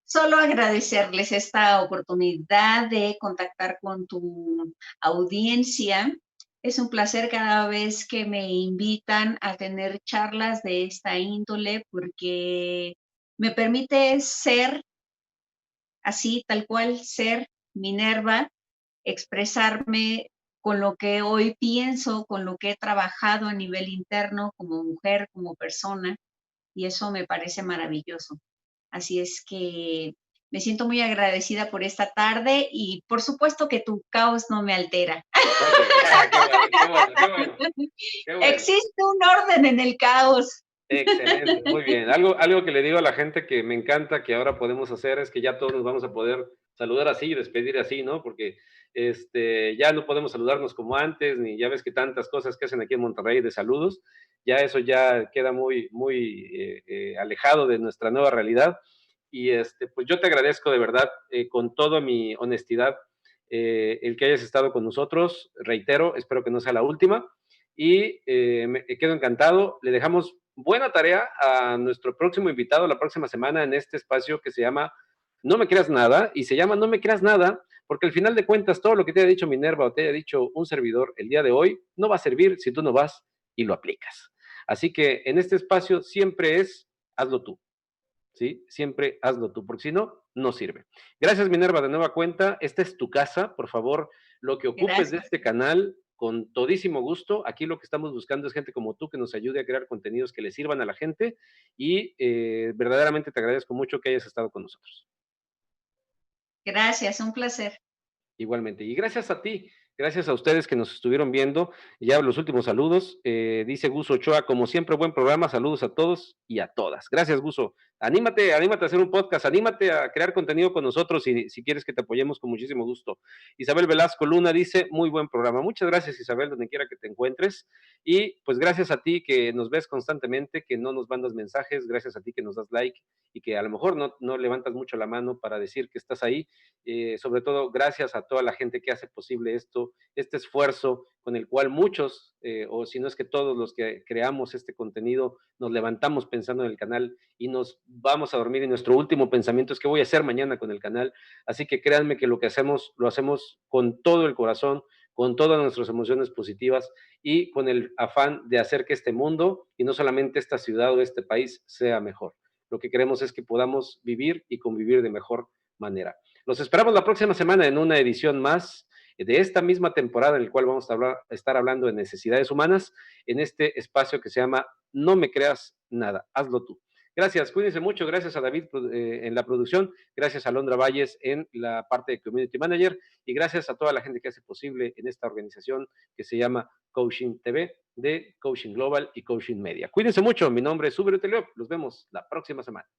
Speaker 2: Solo agradecerles esta oportunidad de contactar con tu audiencia. Es un placer cada vez que me invitan a tener charlas de esta índole porque me permite ser así, tal cual, ser Minerva, expresarme con lo que hoy pienso, con lo que he trabajado a nivel interno como mujer, como persona, y eso me parece maravilloso. Así es que me siento muy agradecida por esta tarde y por supuesto que tu caos no me altera.
Speaker 1: Okay. Qué bueno.
Speaker 2: Existe un orden en el caos.
Speaker 1: Excelente, muy bien. Algo que le digo a la gente que me encanta que ahora podemos hacer es que ya todos nos vamos a poder saludar así y despedir así, ¿no? Porque ya no podemos saludarnos como antes, ni ya ves que tantas cosas que hacen aquí en Monterrey de saludos, ya eso ya queda muy alejado de nuestra nueva realidad. Y pues yo te agradezco de verdad, con toda mi honestidad, el que hayas estado con nosotros. Reitero, espero que no sea la última. Y me quedo encantado. Le dejamos buena tarea a nuestro próximo invitado la próxima semana en este espacio que se llama No me creas nada, y se llama No me creas nada porque al final de cuentas todo lo que te haya dicho Minerva o te haya dicho un servidor el día de hoy no va a servir si tú no vas y lo aplicas. Así que en este espacio siempre es hazlo tú, ¿sí? Siempre hazlo tú, porque si no, no sirve. Gracias, Minerva, de nueva cuenta. Esta es tu casa, por favor, lo que ocupes de
Speaker 2: Gracias.
Speaker 1: este canal, con todísimo gusto. Aquí lo que estamos buscando es gente como tú que nos ayude a crear contenidos que le sirvan a la gente y verdaderamente te agradezco mucho que hayas estado con nosotros.
Speaker 2: Gracias, un placer.
Speaker 1: Igualmente. Y gracias a ti, gracias a ustedes que nos estuvieron viendo. Ya los últimos saludos. Dice Guso Ochoa, como siempre, buen programa. Saludos a todos y a todas. Gracias, Guso. Anímate a hacer un podcast, anímate a crear contenido con nosotros si quieres que te apoyemos con muchísimo gusto. Isabel Velasco Luna dice, muy buen programa. Muchas gracias, Isabel, donde quiera que te encuentres. Y pues gracias a ti que nos ves constantemente, que no nos mandas mensajes, gracias a ti que nos das like y que a lo mejor no levantas mucho la mano para decir que estás ahí. Sobre todo gracias a toda la gente que hace posible este esfuerzo con el cual muchos, o si no es que todos los que creamos este contenido, nos levantamos pensando en el canal y nos vamos a dormir y nuestro último pensamiento es qué voy a hacer mañana con el canal. Así que créanme que lo que hacemos, lo hacemos con todo el corazón, con todas nuestras emociones positivas y con el afán de hacer que este mundo y no solamente esta ciudad o este país sea mejor. Lo que queremos es que podamos vivir y convivir de mejor manera. Los esperamos la próxima semana en una edición más de esta misma temporada en la cual vamos a estar hablando de necesidades humanas en este espacio que se llama No me creas nada, hazlo tú. Gracias, cuídense mucho, gracias a David en la producción, gracias a Alondra Valles en la parte de Community Manager y gracias a toda la gente que hace posible en esta organización que se llama Coaching TV de Coaching Global y Coaching Media. Cuídense mucho, mi nombre es Uber Uteliop, los vemos la próxima semana.